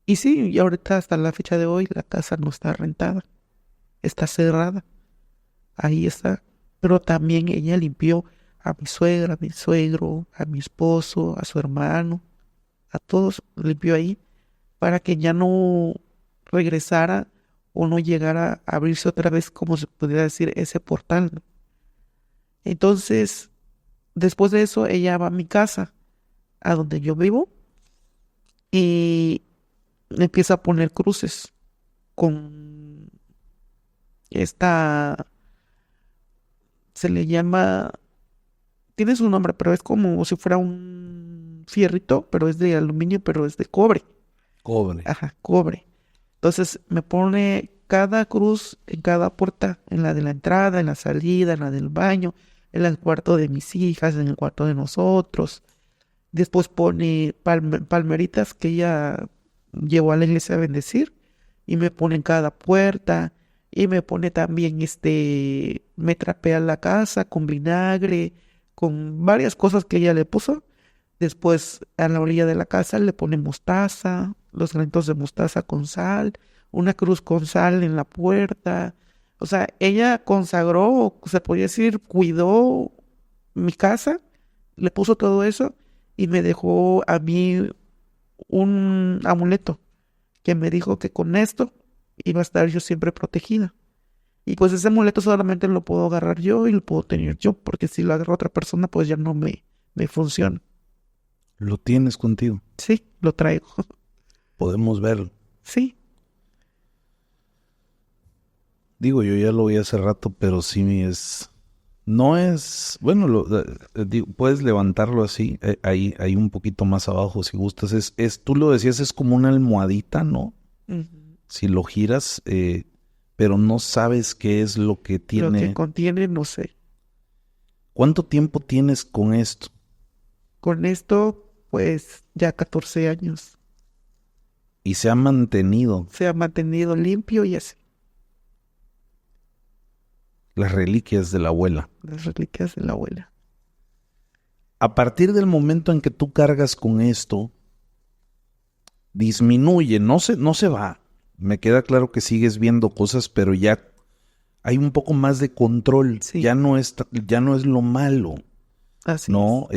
Y sí, y ahorita hasta la fecha de hoy la casa no está rentada, está cerrada, ahí está. Pero también ella limpió a mi suegra, a mi suegro, a mi esposo, a su hermano, a todos limpió ahí para que ya no regresara o no llegara a abrirse otra vez, como se pudiera decir, ese portal, ¿no? Entonces, después de eso, ella va a mi casa, a donde yo vivo, y empieza a poner cruces con esta, se le llama, tiene su nombre, pero es como si fuera un fierrito, pero es de aluminio, pero es de cobre. Cobre. Ajá, cobre. Entonces me pone cada cruz en cada puerta, en la de la entrada, en la salida, en la del baño, en el cuarto de mis hijas, en el cuarto de nosotros. Después pone palmeritas que ella llevó a la iglesia a bendecir y me pone en cada puerta y me pone también me trapea la casa con vinagre, con varias cosas que ella le puso. Después a la orilla de la casa le pone mostaza, los granitos de mostaza con sal, una cruz con sal en la puerta. O sea, ella consagró, se podría decir, cuidó mi casa, le puso todo eso y me dejó a mí un amuleto que me dijo que con esto iba a estar yo siempre protegida. Y pues ese amuleto solamente lo puedo agarrar yo y lo puedo tener yo, porque si lo agarra otra persona, pues ya no me funciona. Lo tienes contigo. Sí, lo traigo. Podemos verlo. Sí, Digo, yo ya lo vi hace rato, pero sí es... No es... Bueno, puedes levantarlo así, ahí un poquito más abajo si gustas. Tú lo decías, es como una almohadita, ¿no? ujú. Si lo giras, pero no sabes qué es lo que Lo que tiene. contiene, no sé. ¿Cuánto tiempo tienes con esto? Con esto, pues ya 14 años. Y se ha mantenido Se ha mantenido limpio y así, las reliquias de la abuela. las reliquias de la abuela. A partir del momento en que tú cargas con esto, disminuye, no se va. Me queda claro que sigues viendo cosas, pero ya hay un poco más de control. Sí, Ya no es lo malo, así es. ¿no?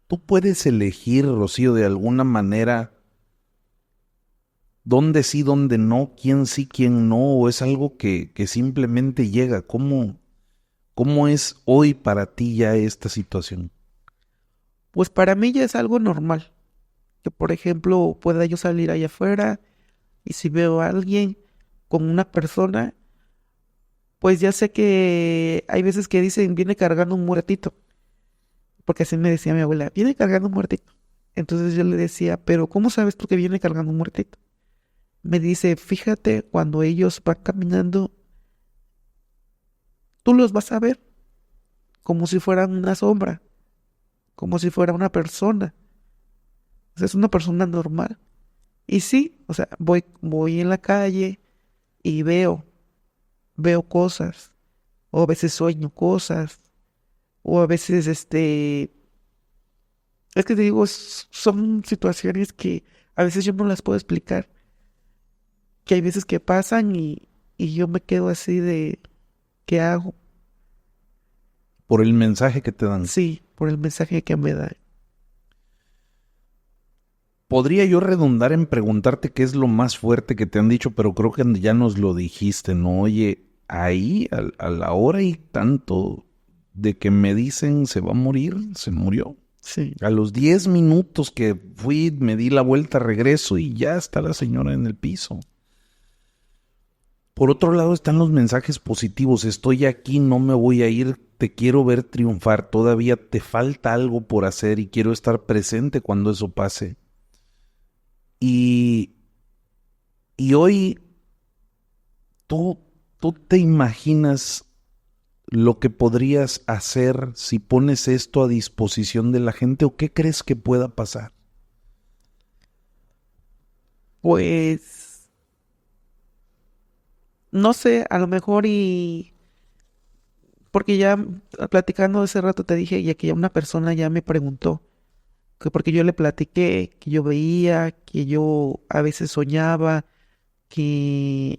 Tú puedes elegir, Rocío, de alguna manera dónde sí, dónde no, quién sí, quién no, o es algo que simplemente llega. ¿Cómo es hoy para ti ya esta situación? Pues para mí ya es algo normal. Que por ejemplo pueda yo salir allá afuera y si veo a alguien con una persona, pues ya sé que hay veces que dicen viene cargando un muertito. Porque así me decía mi abuela, viene cargando un muertito. Entonces yo le decía, pero ¿cómo sabes tú que viene cargando un muertito? Me dice, fíjate, cuando ellos van caminando, tú los vas a ver como si fueran una sombra, como si fuera una persona. O sea, es una persona normal. Y sí, o sea, voy en la calle y veo cosas, o a veces sueño cosas, o a veces, es que te digo, son situaciones que a veces yo no las puedo explicar, que hay veces que pasan y yo me quedo así de, ¿qué hago? Por el mensaje que te dan. Sí, por el mensaje que me da. Podría yo redundar en preguntarte qué es lo más fuerte que te han dicho, pero creo que ya nos lo dijiste, ¿no? Oye, ahí a la hora y tanto de que me dicen se va a morir, se murió. Sí, A los 10 minutos que fui, me di la vuelta, regreso y ya está la señora en el piso. Por otro lado están los mensajes positivos. Estoy aquí, no me voy a ir, te quiero ver triunfar. Todavía te falta algo por hacer y quiero estar presente cuando eso pase. Y, y hoy tú, tú te imaginas lo que podrías hacer si pones esto a disposición de la gente o qué crees que pueda pasar. pues no sé, a lo mejor porque ya platicando ese rato te dije, ya que ya una persona ya me preguntó, que porque yo le platiqué, que yo veía, que yo a veces soñaba, que,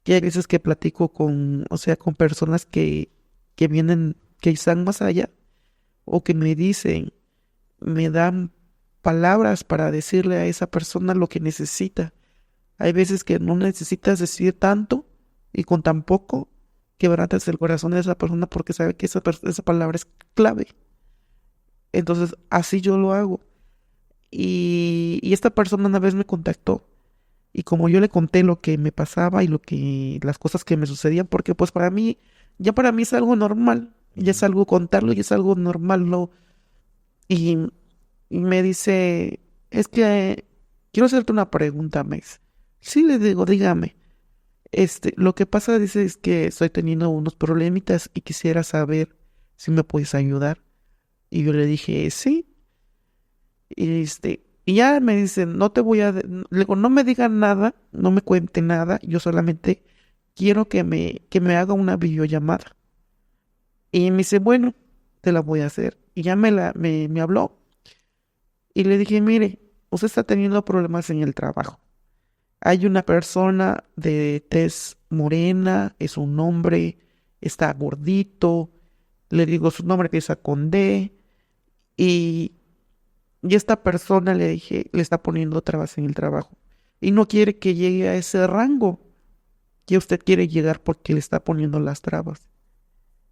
que hay veces que platico con, o sea, con personas que vienen, que están más allá, o que me dicen, me dan palabras para decirle a esa persona lo que necesita. Hay veces que no necesitas decir tanto y con tan poco quebrantas el corazón de esa persona porque sabe que esa palabra es clave. Entonces, así yo lo hago. Y esta persona una vez me contactó y como yo le conté lo que me pasaba y las cosas que me sucedían, porque pues ya para mí es algo normal, ya es algo contarlo y es algo normal, ¿no? Y, y me dice, es que quiero hacerte una pregunta, Mex. Sí, le digo, dígame. Lo que pasa, dice, es que estoy teniendo unos problemitas y quisiera saber si me puedes ayudar. Y yo le dije, sí. Y ya me dice, no te voy a, le digo, no me diga nada, no me cuente nada, yo solamente quiero que me haga una videollamada. Y me dice, bueno, te la voy a hacer. Y ya me habló y le dije, mire, usted está teniendo problemas en el trabajo. Hay una persona de tez morena, es un hombre, está gordito, le digo su nombre empieza con D, y, y esta persona le dije, le está poniendo trabas en el trabajo. Y no quiere que llegue a ese rango que usted quiere llegar porque le está poniendo las trabas.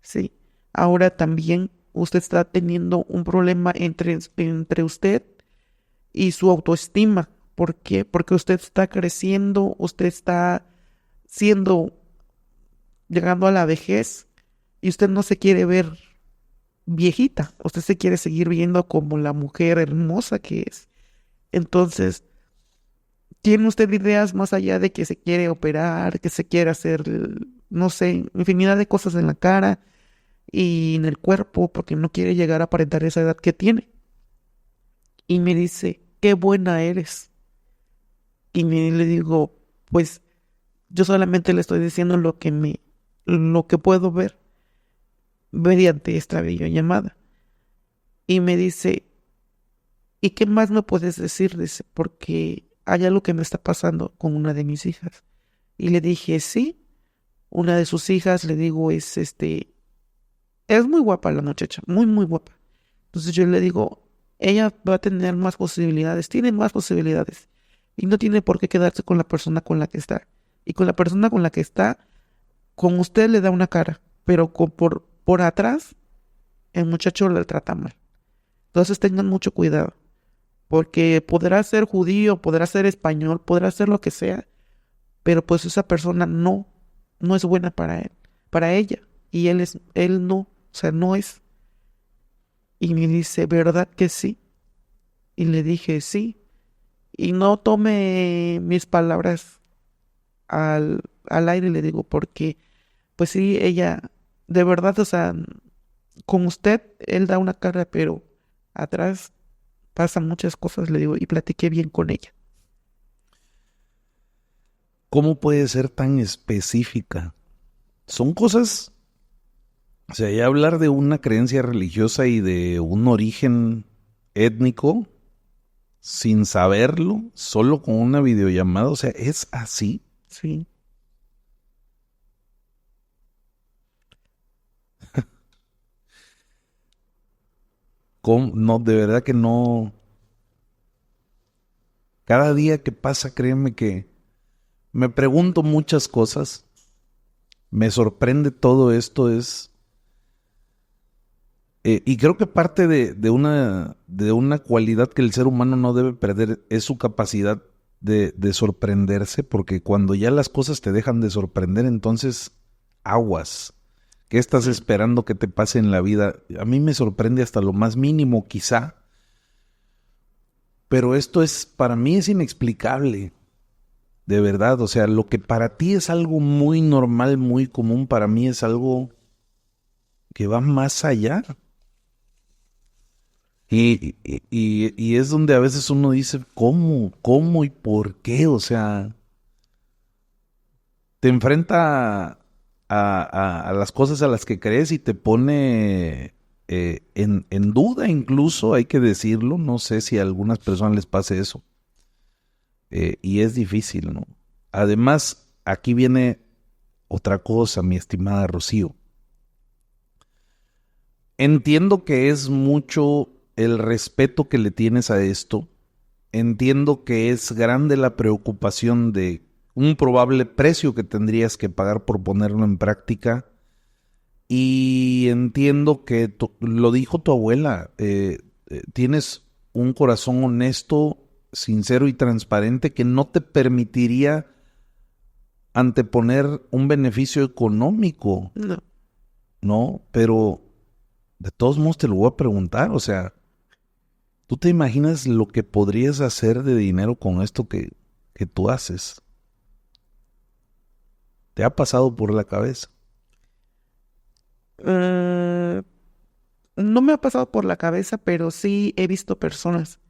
Sí. Ahora también usted está teniendo un problema entre usted y su autoestima. ¿Por qué? Porque usted está creciendo, usted está siendo, llegando a la vejez y usted no se quiere ver viejita, usted se quiere seguir viendo como la mujer hermosa que es. Entonces, ¿tiene usted ideas más allá de que se quiere operar, que se quiere hacer, no sé, infinidad de cosas en la cara y en el cuerpo porque no quiere llegar a aparentar esa edad que tiene? Y me dice, qué buena eres. Le digo, pues yo solamente le estoy diciendo lo que puedo ver mediante esta videollamada. Y me dice, ¿y qué más me puedes decir? Dice, porque hay algo que me está pasando con una de mis hijas. Y le dije, sí, una de sus hijas, le digo, es muy guapa la muchacha, muy, muy guapa. Entonces yo le digo, ella va a tener más posibilidades, tiene más posibilidades. Y no tiene por qué quedarse con la persona con la que está. Y con la persona con la que está, con usted le da una cara, pero por atrás, el muchacho la trata mal. Entonces tengan mucho cuidado, porque podrá ser judío, podrá ser español, podrá ser lo que sea, pero pues esa persona no es buena para él, para ella, y él no, o sea, no es. Y me dice, ¿verdad que sí? Y le dije, sí, y no tome mis palabras al aire, le digo, porque pues sí, ella, de verdad, o sea, con usted, él da una cara, pero atrás pasan muchas cosas, le digo, y platiqué bien con ella. ¿Cómo puede ser tan específica? Son cosas, o sea, ya hablar de una creencia religiosa y de un origen étnico sin saberlo, solo con una videollamada, o sea, es así. Sí, No, de verdad que no. Cada día que pasa, créeme que me pregunto muchas cosas. Me sorprende todo esto, y creo que parte de una cualidad que el ser humano no debe perder es su capacidad de sorprenderse, porque cuando ya las cosas te dejan de sorprender, entonces aguas. ¿Qué estás esperando que te pase en la vida? A mí me sorprende hasta lo más mínimo, quizá, pero esto para mí es inexplicable, de verdad. O sea, lo que para ti es algo muy normal, muy común, para mí es algo que va más allá. Y es donde a veces uno dice, ¿cómo? ¿Cómo y por qué? O sea, te enfrenta a las cosas a las que crees y te pone en duda incluso, hay que decirlo. No sé si a algunas personas les pase eso. Y es difícil, ¿no? Además, aquí viene otra cosa, mi estimada Rocío. Entiendo que es mucho el respeto que le tienes a esto. Entiendo que es grande la preocupación de un probable precio que tendrías que pagar por ponerlo en práctica. Y entiendo que lo dijo tu abuela, tienes un corazón honesto, sincero y transparente que no te permitiría anteponer un beneficio económico, No. ¿no? Pero de todos modos te lo voy a preguntar, o sea, ¿tú te imaginas lo que podrías hacer de dinero con esto que tú haces? ¿Te ha pasado por la cabeza? Eh, no me ha pasado por la cabeza, pero sí he visto personas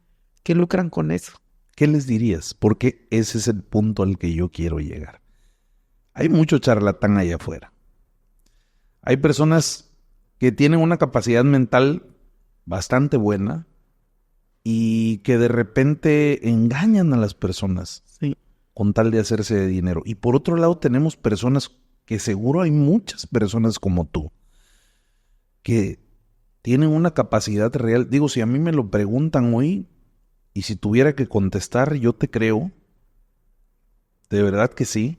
que lucran con eso. ¿Qué les dirías? Porque ese es el punto al que yo quiero llegar. Hay mucho charlatán allá afuera. Hay personas que tienen una capacidad mental bastante buena y que de repente engañan a las personas Sí. con tal de hacerse de dinero. Y por otro lado tenemos personas que seguro hay muchas personas como tú que tienen una capacidad real. Digo, si a mí me lo preguntan hoy y si tuviera que contestar, yo te creo. De verdad que sí.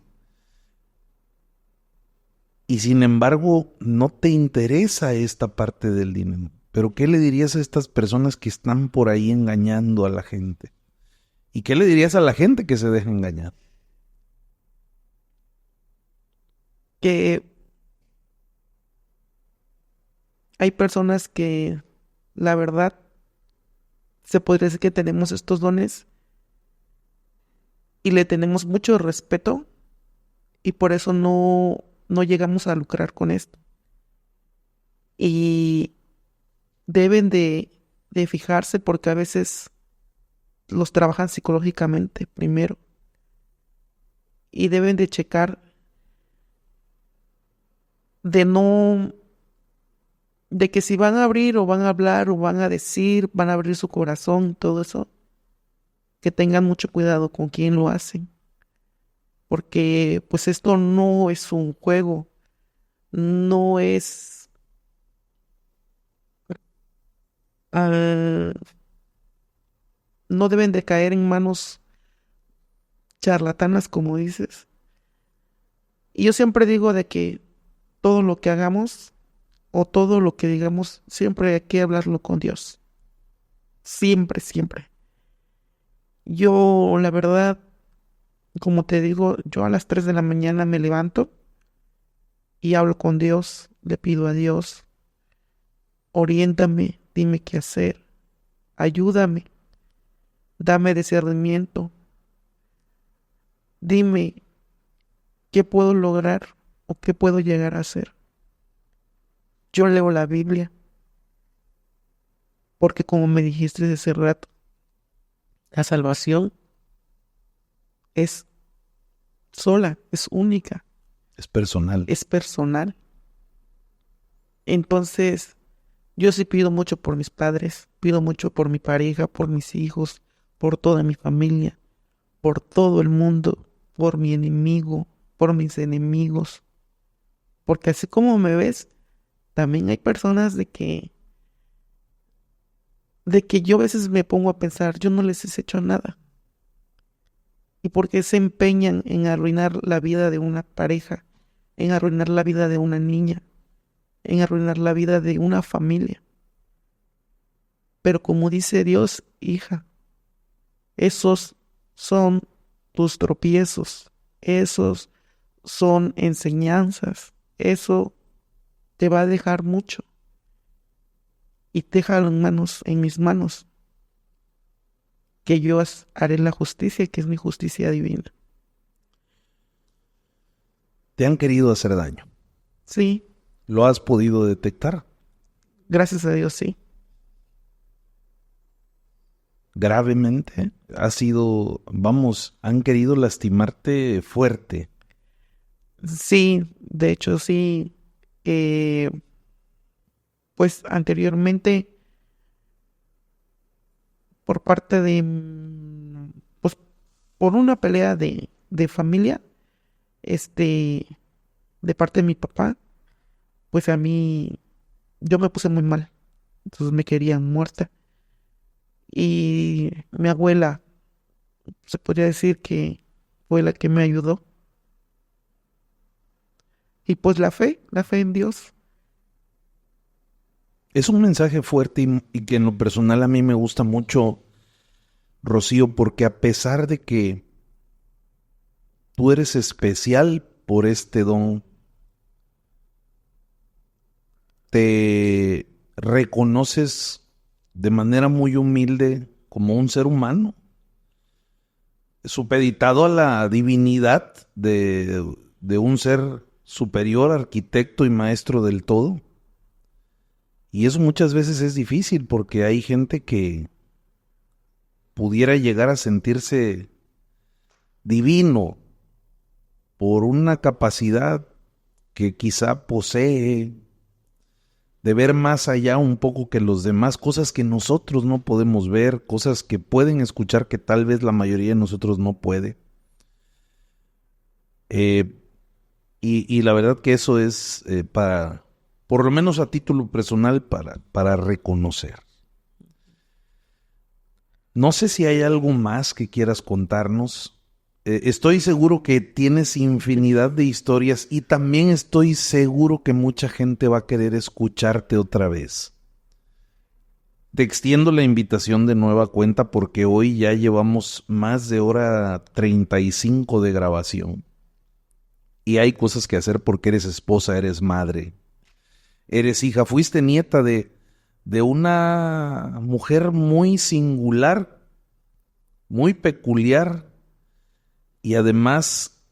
Y sin embargo, no te interesa esta parte del dinero. Pero ¿qué le dirías a estas personas que están por ahí engañando a la gente? ¿Y qué le dirías a la gente que se deja engañar? Que hay personas que, la verdad, se podría decir que tenemos estos dones y le tenemos mucho respeto y por eso no llegamos a lucrar con esto. Y deben de fijarse porque a veces los trabajan psicológicamente primero y deben de checar de no, de que si van a abrir o van a hablar o van a decir, van a abrir su corazón, todo eso, que tengan mucho cuidado con quién lo hacen, porque pues esto no es un juego, no es, ah, no deben de caer en manos charlatanas, como dices. Y yo siempre digo de que todo lo que hagamos o todo lo que digamos, siempre hay que hablarlo con Dios. Siempre, siempre. Yo, la verdad, como te digo, yo a las 3 de la mañana me levanto y hablo con Dios, le pido a Dios, oriéntame, dime qué hacer, ayúdame, dame discernimiento, dime qué puedo lograr o qué puedo llegar a hacer. Yo leo la Biblia, porque como me dijiste hace rato, la salvación es sola, es única, Es personal. es personal. Entonces, yo sí pido mucho por mis padres, pido mucho por mi pareja, por mis hijos, por toda mi familia, por todo el mundo, por mi enemigo, por mis enemigos. Porque así como me ves, también hay personas de que yo a veces me pongo a pensar, yo no les he hecho nada. ¿Y por qué se empeñan en arruinar la vida de una pareja, en arruinar la vida de una niña, en arruinar la vida de una familia? Pero como dice Dios, hija, esos son tus tropiezos, esos son enseñanzas, eso te va a dejar mucho y déjalo en mis manos, que yo haré la justicia, que es mi justicia divina. Te han querido hacer daño. Sí, ¿Lo has podido detectar? gracias a Dios, sí. Gravemente. Ha sido, vamos, han querido lastimarte fuerte. Sí, de hecho sí. eh, pues anteriormente por parte de, pues por una pelea de familia, este, de parte de mi papá, pues a mí, yo me puse muy mal, entonces me querían muerta. Y mi abuela, se podría decir que fue la que me ayudó. Y pues la fe en Dios. Es un mensaje fuerte y que en lo personal a mí me gusta mucho, Rocío, porque a pesar de que tú eres especial por este don, te reconoces de manera muy humilde como un ser humano, supeditado a la divinidad de un ser superior, arquitecto y maestro del todo. Y eso muchas veces es difícil porque hay gente que pudiera llegar a sentirse divino por una capacidad que quizá posee de ver más allá un poco que los demás, cosas que nosotros no podemos ver, cosas que pueden escuchar que tal vez la mayoría de nosotros no puede. Eh, y la verdad que eso es para, por lo menos a título personal, para reconocer. No sé si hay algo más que quieras contarnos. Estoy seguro que tienes infinidad de historias y también estoy seguro que mucha gente va a querer escucharte otra vez. Te extiendo la invitación de nueva cuenta porque hoy ya llevamos más de hora 35 de grabación. Y hay cosas que hacer porque eres esposa, eres madre, eres hija, fuiste nieta de una mujer muy singular, muy peculiar y además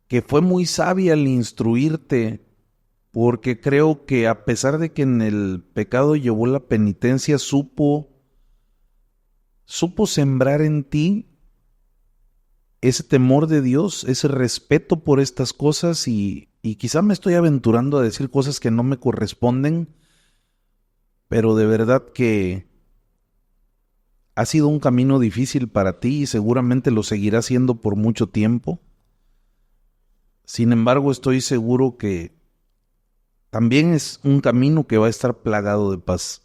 que fue muy sabia al instruirte, porque creo que a pesar de que en el pecado llevó la penitencia, supo sembrar en ti ese temor de Dios, ese respeto por estas cosas y quizá me estoy aventurando a decir cosas que no me corresponden, pero de verdad que ha sido un camino difícil para ti y seguramente lo seguirá siendo por mucho tiempo. Sin embargo, estoy seguro que también es un camino que va a estar plagado de paz.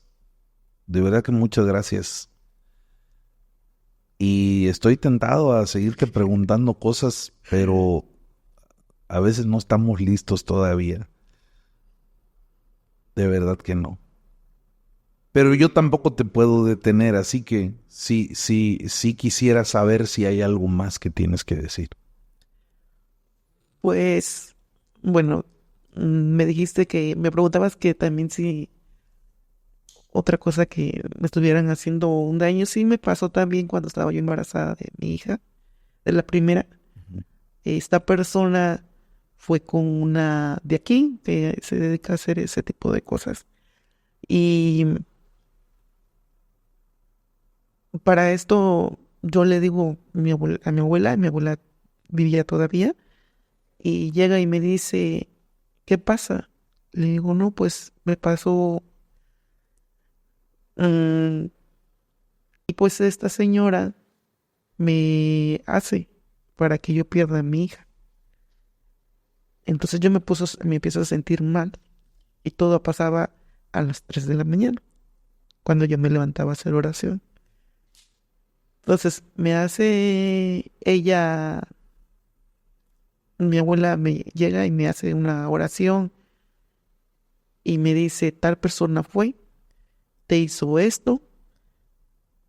De verdad que muchas gracias. Y estoy tentado a seguirte preguntando cosas, pero a veces no estamos listos todavía. De verdad que no. Pero yo tampoco te puedo detener, así que sí quisiera saber si hay algo más que tienes que decir. Pues, bueno, me dijiste que, me preguntabas que también si otra cosa que me estuvieran haciendo un daño, sí me pasó también cuando estaba yo embarazada de mi hija, de la primera. Ujú. Esta persona fue con una de aquí que se dedica a hacer ese tipo de cosas. Y para esto yo le digo a mi abuela vivía todavía, y llega y me dice, ¿qué pasa? Le digo, no, pues me pasó, mm, y pues esta señora me hace para que yo pierda a mi hija. Entonces me empiezo a sentir mal y todo pasaba a las 3 de la mañana, cuando yo me levantaba a hacer oración. Entonces me hace ella, mi abuela me llega y me hace una oración y me dice, tal persona fue, te hizo esto,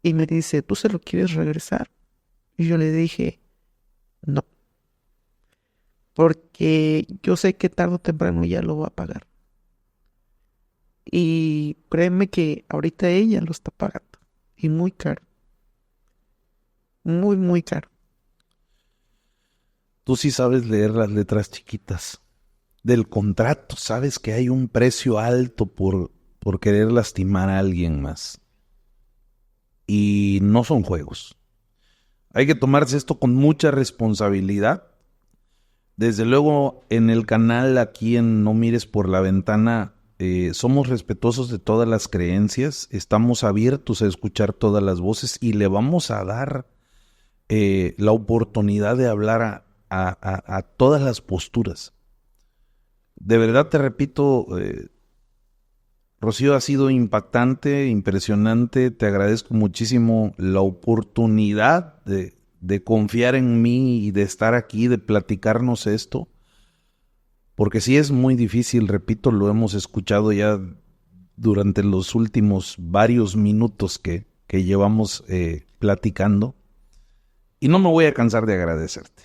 y me dice, ¿tú se lo quieres regresar? Y yo le dije, no, porque yo sé que tarde o temprano ella lo va a pagar. Y créeme que ahorita ella lo está pagando. Y muy caro, muy, muy caro. Tú sí sabes leer las letras chiquitas del contrato, sabes que hay un precio alto por querer lastimar a alguien más. Y no son juegos. Hay que tomarse esto con mucha responsabilidad. Desde luego, en el canal aquí en No Mires por la Ventana, somos respetuosos de todas las creencias, estamos abiertos a escuchar todas las voces y le vamos a dar la oportunidad de hablar a todas las posturas. De verdad te repito, Rocío, ha sido impactante, impresionante, te agradezco muchísimo la oportunidad de confiar en mí y de estar aquí, de platicarnos esto, porque sí es muy difícil, repito, lo hemos escuchado ya durante los últimos varios minutos que llevamos platicando, y no me voy a cansar de agradecerte.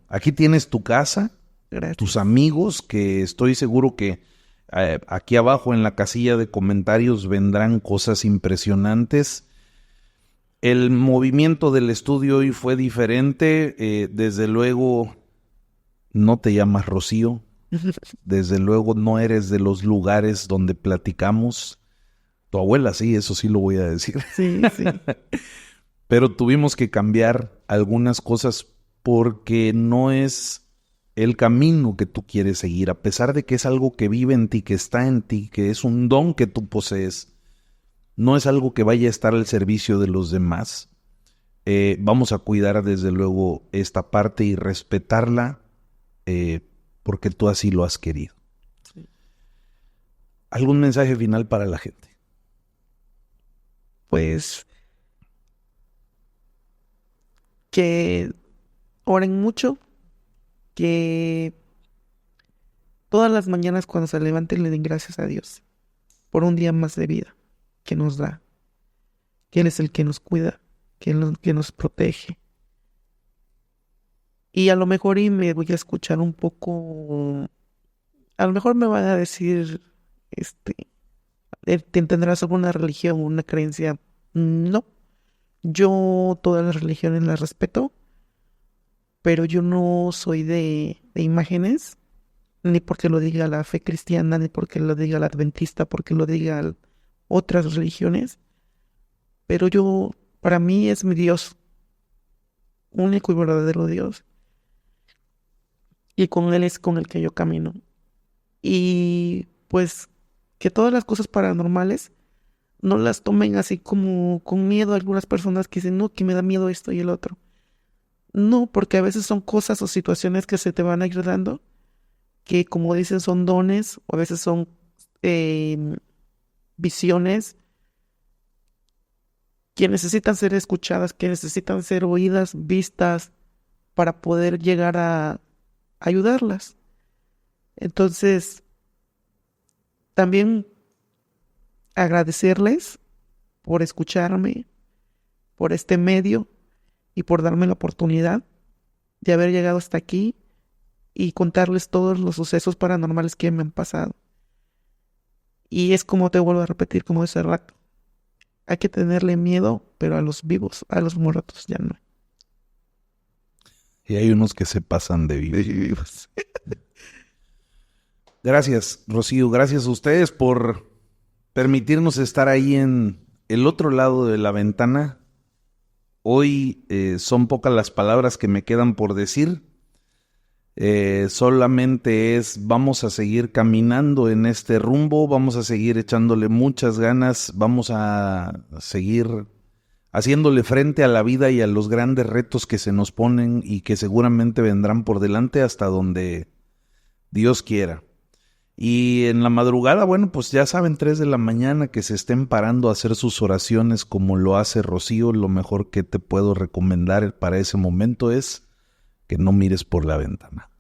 Aquí tienes tu casa, Gracias. tus amigos, que estoy seguro que aquí abajo en la casilla de comentarios vendrán cosas impresionantes. El movimiento del estudio hoy fue diferente. Desde luego no te llamas Rocío. Desde luego no eres de los lugares donde platicamos. Tu abuela sí, eso sí lo voy a decir. Sí, sí. Pero tuvimos que cambiar algunas cosas porque no es el camino que tú quieres seguir, a pesar de que es algo que vive en ti, que está en ti, que es un don que tú posees. No es algo que vaya a estar al servicio de los demás. Vamos a cuidar desde luego esta parte y respetarla porque tú así lo has querido. Sí. ¿Algún mensaje final para la gente? Pues que oren mucho, que todas las mañanas cuando se levanten le den gracias a Dios por un día más de vida que nos da, que Él es el que nos cuida, que nos protege. Y a lo mejor y me voy a escuchar un poco, a lo mejor me van a decir, ¿tendrás alguna religión o una creencia? No, yo todas las religiones las respeto, pero yo no soy de imágenes, ni porque lo diga la fe cristiana, ni porque lo diga la adventista, porque lo diga otras religiones, pero para mí es mi Dios, único y verdadero Dios, y con Él es con el que yo camino. Y pues que todas las cosas paranormales no las tomen así como con miedo a algunas personas que dicen, no, que me da miedo esto y el otro. No, porque a veces son cosas o situaciones que se te van a ir dando, que como dicen son dones, o a veces son visiones que necesitan ser escuchadas, que necesitan ser oídas, vistas, para poder llegar a ayudarlas. Entonces, también agradecerles por escucharme, por este medio y por darme la oportunidad de haber llegado hasta aquí y contarles todos los sucesos paranormales que me han pasado. Y es como te vuelvo a repetir, como ese rato. Hay que tenerle miedo, pero a los vivos, a los muertos ya no. Y hay unos que se pasan de vivos. Gracias, Rocío. Gracias a ustedes por permitirnos estar ahí en el otro lado de la ventana. Hoy son pocas las palabras que me quedan por decir. Solamente vamos a seguir caminando en este rumbo, vamos a seguir echándole muchas ganas, vamos a seguir haciéndole frente a la vida y a los grandes retos que se nos ponen y que seguramente vendrán por delante hasta donde Dios quiera. Y en la madrugada, bueno, pues ya saben, 3 de la mañana, que se estén parando a hacer sus oraciones como lo hace Rocío. Lo mejor que te puedo recomendar para ese momento es que no mires por la ventana.